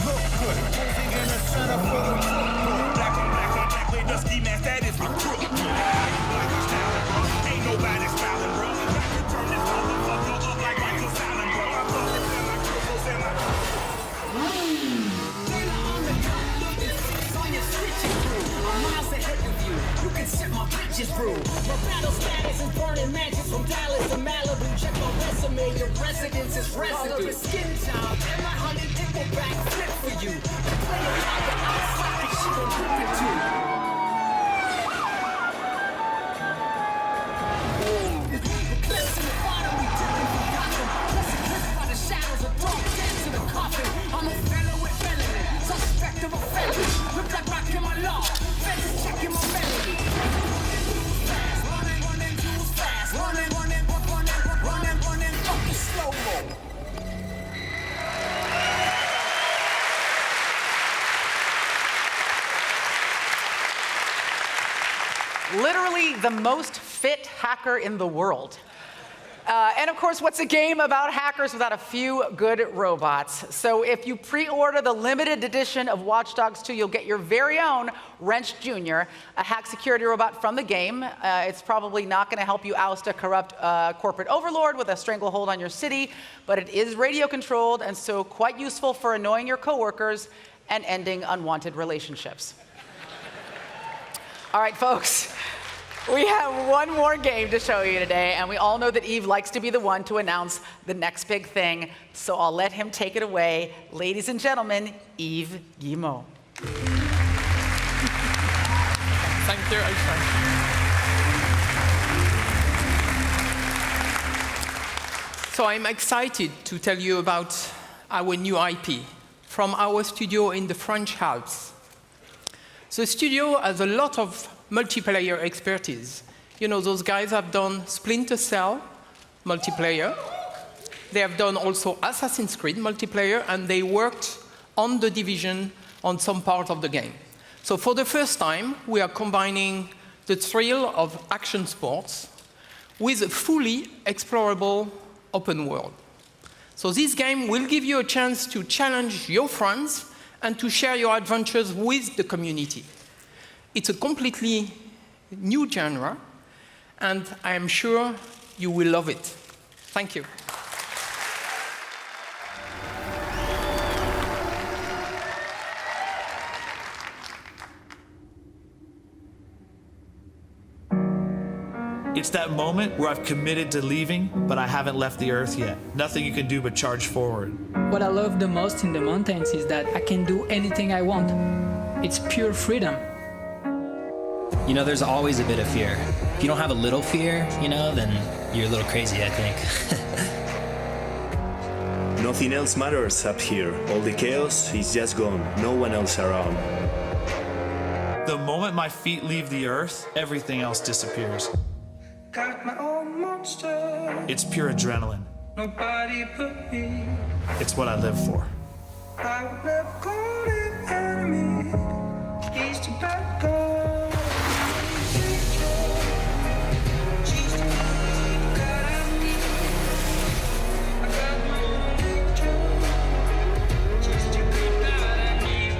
Look good, posing in the center for the look. Black on black with the ski mask, that is my crook. Ain't nobody styling, bro. Turn this motherfucker up like Michael Fallon, bro. I'm talking to my cripples and my... My bitches brew. My battle status is burning matches from Dallas to Malibu. Check my resume, your residence is residue. All over skin time, and my honey dick will backflip for you. Play a lot, but I'll slap it, she gon' rip it too. The cliffs in the bottom, we dipping from Gotham. Listen, kissed by the shadows of dark dance in the coffin. I'm a fellow with felony, suspect of a felony. Whip that rock in my law, feds checking my melody. Literally the most fit hacker in the world. And of course, what's a game about hackers without a few good robots? So if you pre-order the limited edition of Watch Dogs 2, you'll get your very own Wrench Jr., a hack security robot from the game. It's probably not going to help you oust a corrupt corporate overlord with a stranglehold on your city, but it is radio controlled and so quite useful for annoying your coworkers and ending unwanted relationships. All right, folks. We have one more game to show you today, and we all know that Yves likes to be the one to announce the next big thing, so I'll let him take it away. Ladies and gentlemen, Yves Guillemot. Thank you, Aisha. So I'm excited to tell you about our new IP from our studio in the French Alps. The studio has a lot of multiplayer expertise. You know, those guys have done Splinter Cell multiplayer. They have done also Assassin's Creed multiplayer, and they worked on The Division on some part of the game. So for the first time, we are combining the thrill of action sports with a fully explorable open world. So this game will give you a chance to challenge your friends and to share your adventures with the community. It's a completely new genre, and I am sure you will love it. Thank you. It's that moment where I've committed to leaving, but I haven't left the Earth yet. Nothing you can do but charge forward. What I love the most in the mountains is that I can do anything I want. It's pure freedom. You know, there's always a bit of fear. If you don't have a little fear, you know, then you're a little crazy, I think. Nothing else matters up here. All the chaos is just gone. No one else around. The moment my feet leave the earth, everything else disappears. Got my own monster. It's pure adrenaline. Nobody but me. It's what I live for. I would never call him enemy. He's too bad girl. She's the one that I need. I got my own angel. She's too good that I need.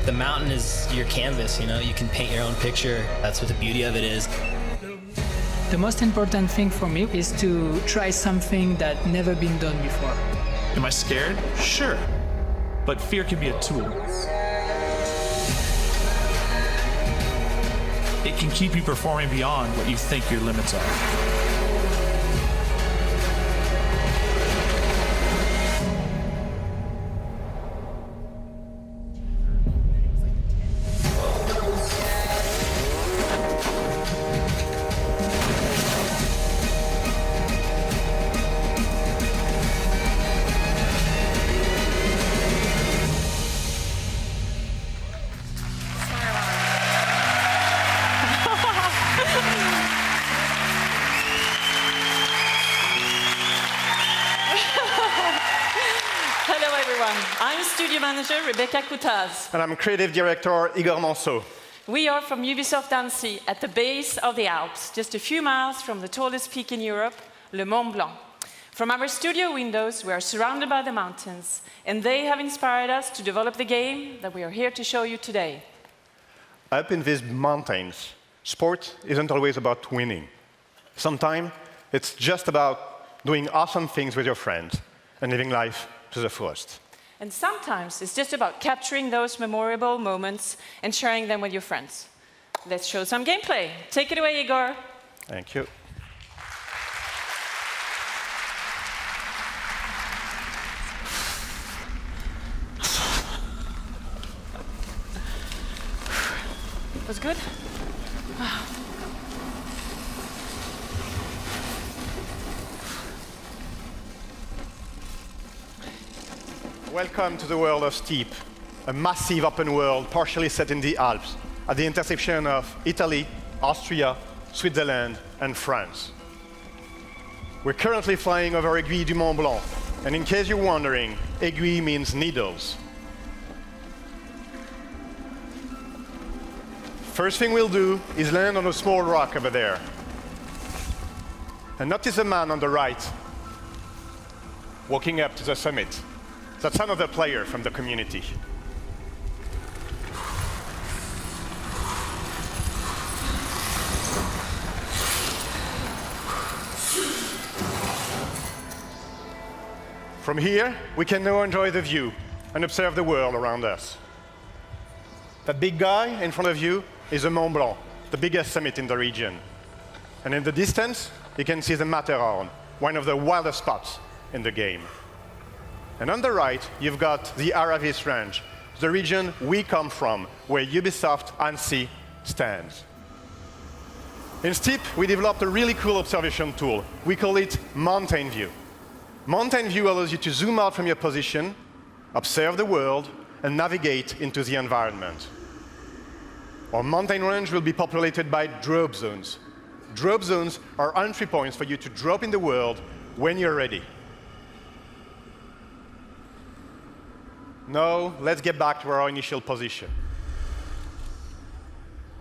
The mountain is your canvas, you know, you can paint your own picture. That's what the beauty of it is. The most important thing for me is to try something that never been done before. Am I scared? Sure. But fear can be a tool. It can keep you performing beyond what you think your limits are. I'm Studio Manager Rebecca Coutaz. And I'm Creative Director Igor Manceau. We are from Ubisoft Conference at the base of the Alps, just a few miles from the tallest peak in Europe, Le Mont Blanc. From our studio windows, we are surrounded by the mountains, and they have inspired us to develop the game that we are here to show you today. Up in these mountains, sport isn't always about winning. Sometimes it's just about doing awesome things with your friends and living life to the fullest. And sometimes it's just about capturing those memorable moments and sharing them with your friends. Let's show some gameplay. Take it away, Igor. Thank you. Was good? Welcome to the world of Steep, a massive open world partially set in the Alps, at the intersection of Italy, Austria, Switzerland, and France. We're currently flying over Aiguille du Mont Blanc, and in case you're wondering, aiguille means needles. First thing we'll do is land on a small rock over there. And notice the man on the right, walking up to the summit. That's another player from the community. From here, we can now enjoy the view and observe the world around us. That big guy in front of you is the Mont Blanc, the biggest summit in the region. And in the distance, you can see the Matterhorn, one of the wildest spots in the game. And on the right, you've got the Aravis Range, the region we come from, where Ubisoft Annecy stands. In Steep, we developed a really cool observation tool. We call it Mountain View. Mountain View allows you to zoom out from your position, observe the world, and navigate into the environment. Our mountain range will be populated by drop zones. Drop zones are entry points for you to drop in the world when you're ready. Now, let's get back to our initial position.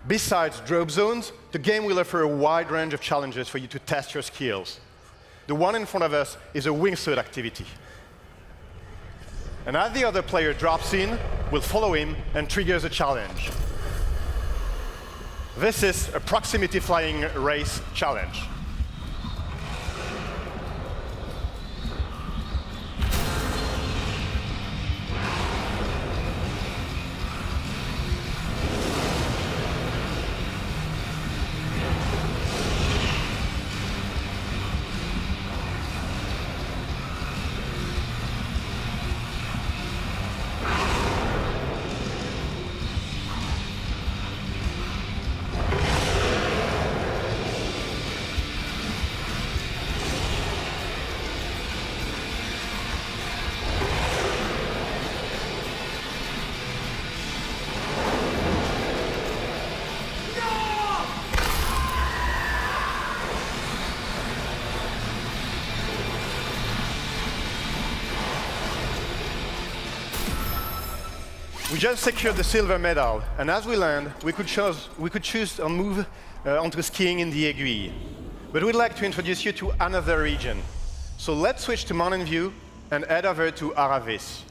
Besides drop zones, the game will offer a wide range of challenges for you to test your skills. The one in front of us is a wingsuit activity. And as the other player drops in, we'll follow him and triggers a challenge. This is a proximity flying race challenge. We just secured the silver medal, and as we land, we could choose to move onto skiing in the Aiguille. But we'd like to introduce you to another region. So let's switch to Mountain View and head over to Aravis.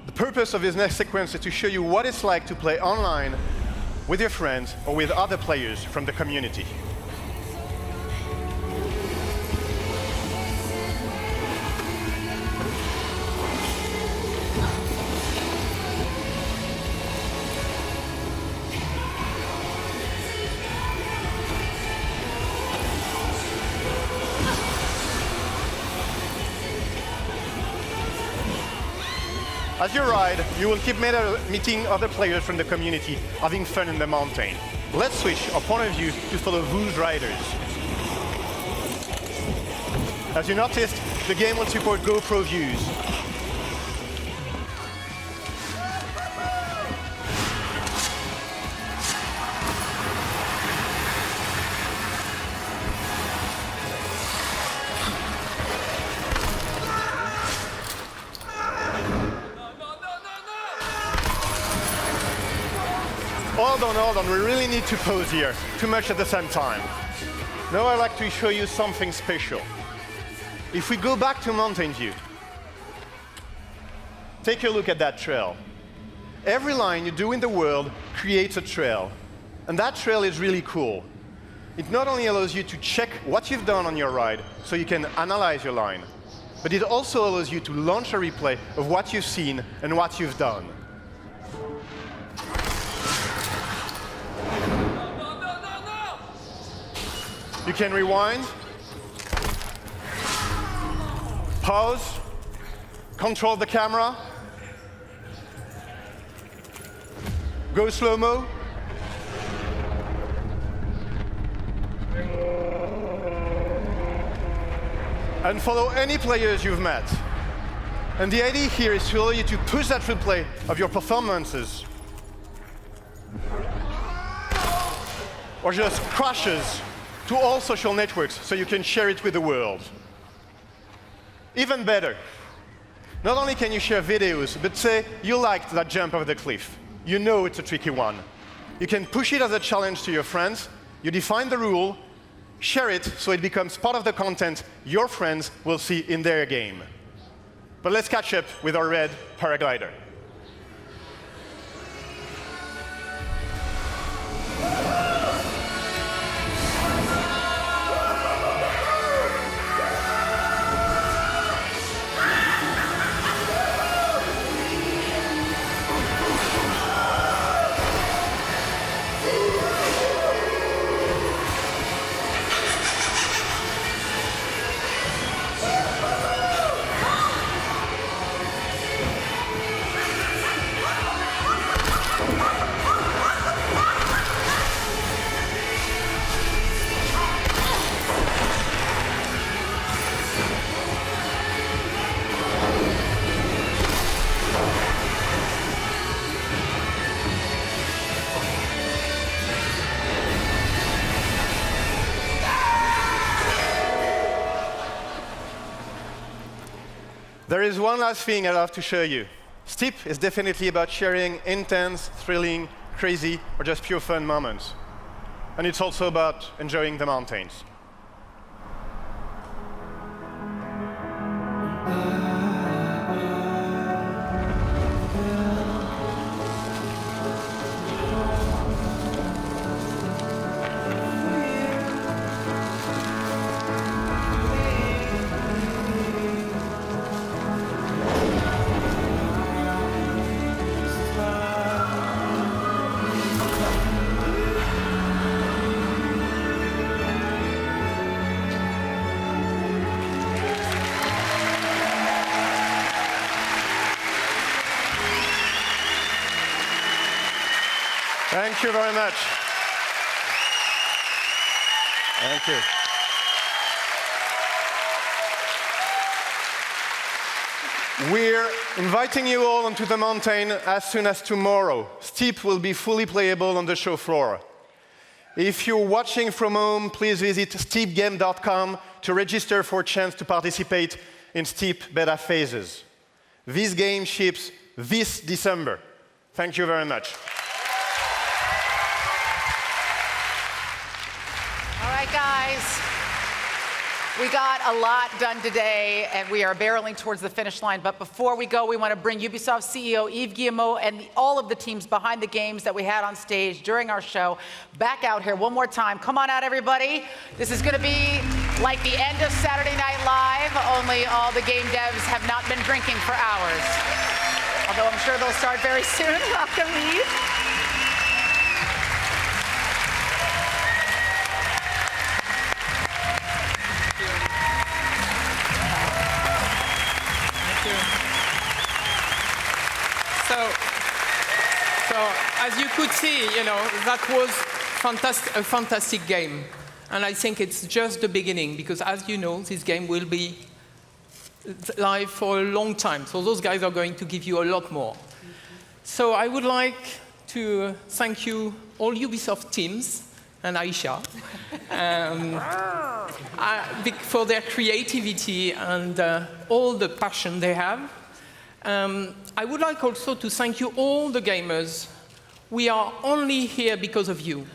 The purpose of this next sequence is to show you what it's like to play online with your friends or with other players from the community. As you ride, you will keep meeting other players from the community, having fun in the mountain. Let's switch our point of view to follow those riders. As you noticed, the game will support GoPro views. Hold on, we really need to pause here. Too much at the same time. Now I'd like to show you something special. If we go back to Mountain View, take a look at that trail. Every line you do in the world creates a trail. And that trail is really cool. It not only allows you to check what you've done on your ride, so you can analyze your line, but it also allows you to launch a replay of what you've seen and what you've done. You can rewind, pause, control the camera, go slow-mo, and follow any players you've met. And the idea here is to allow you to push that replay of your performances, or just crashes, to all social networks so you can share it with the world. Even better, not only can you share videos, but say you liked that jump over the cliff. You know it's a tricky one. You can push it as a challenge to your friends, you define the rule, share it so it becomes part of the content your friends will see in their game. But let's catch up with our red paraglider. There is one last thing I'd love to show you. Steep is definitely about sharing intense, thrilling, crazy, or just pure fun moments. And it's also about enjoying the mountains. Thank you very much. Thank you. We're inviting you all onto the mountain as soon as tomorrow. Steep will be fully playable on the show floor. If you're watching from home, please visit steepgame.com to register for a chance to participate in Steep beta phases. This game ships this December. Thank you very much. All right, guys. We got a lot done today, and we are barreling towards the finish line. But before we go, we want to bring Ubisoft CEO Yves Guillemot and all of the teams behind the games that we had on stage during our show back out here one more time. Come on out, everybody. This is going to be like the end of Saturday Night Live, only all the game devs have not been drinking for hours. Although I'm sure they'll start very soon. Welcome, Yves. So as you could see, that was a fantastic game. And I think it's just the beginning, because as you know, this game will be live for a long time. So those guys are going to give you a lot more. So I would like to thank you, all Ubisoft teams, and Aisha, for their creativity and all the passion they have. I would like also to thank you, all the gamers. We are only here because of you.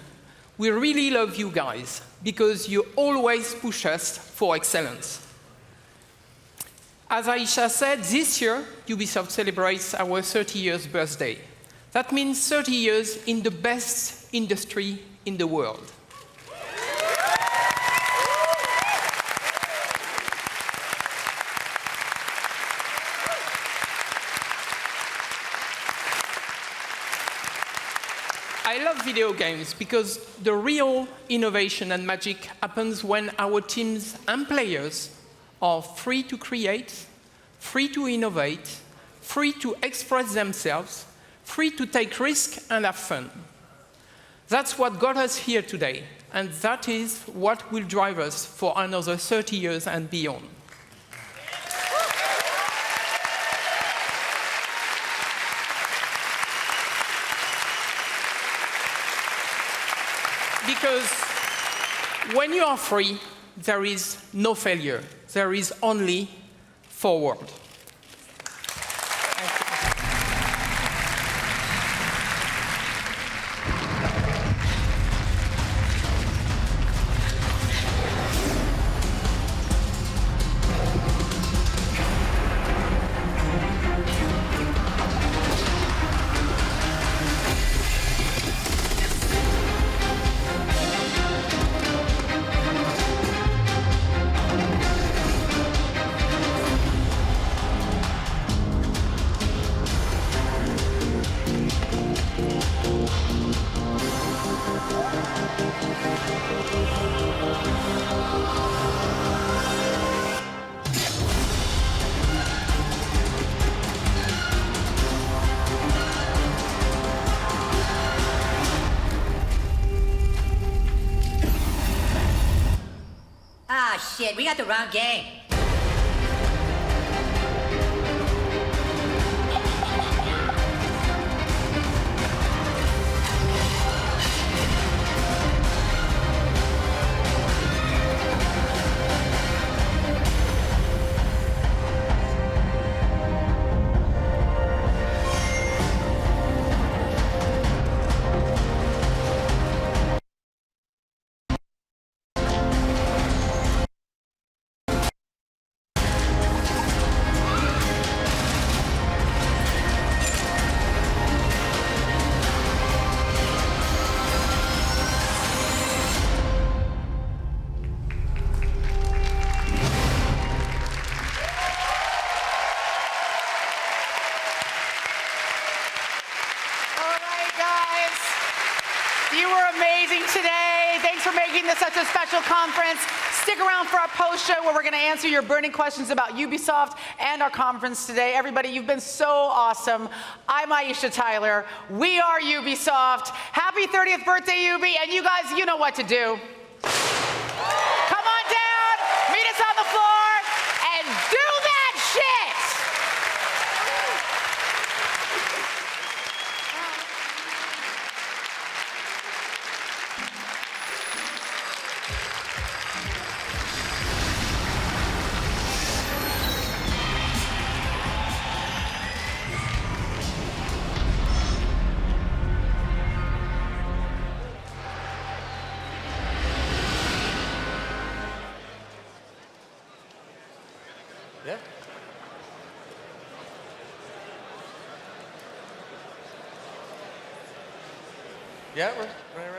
We really love you guys, because you always push us for excellence. As Aisha said, this year, Ubisoft celebrates our 30 years birthday. That means 30 years in the best industry in the world. I love video games because the real innovation and magic happens when our teams and players are free to create, free to innovate, free to express themselves, free to take risks and have fun. That's what got us here today, and that is what will drive us for another 30 years and beyond. Because when you are free, there is no failure. There is only forward. Shit, we got the wrong game. Such a special conference. Stick around for our post-show where we're going to answer your burning questions about Ubisoft and our conference today. Everybody, you've been so awesome. I'm Aisha Tyler. We are Ubisoft. Happy 30th birthday, Ubi. And you guys, you know what to do. Come on down, meet us on the floor, and do that shit! Yeah. Yeah, we're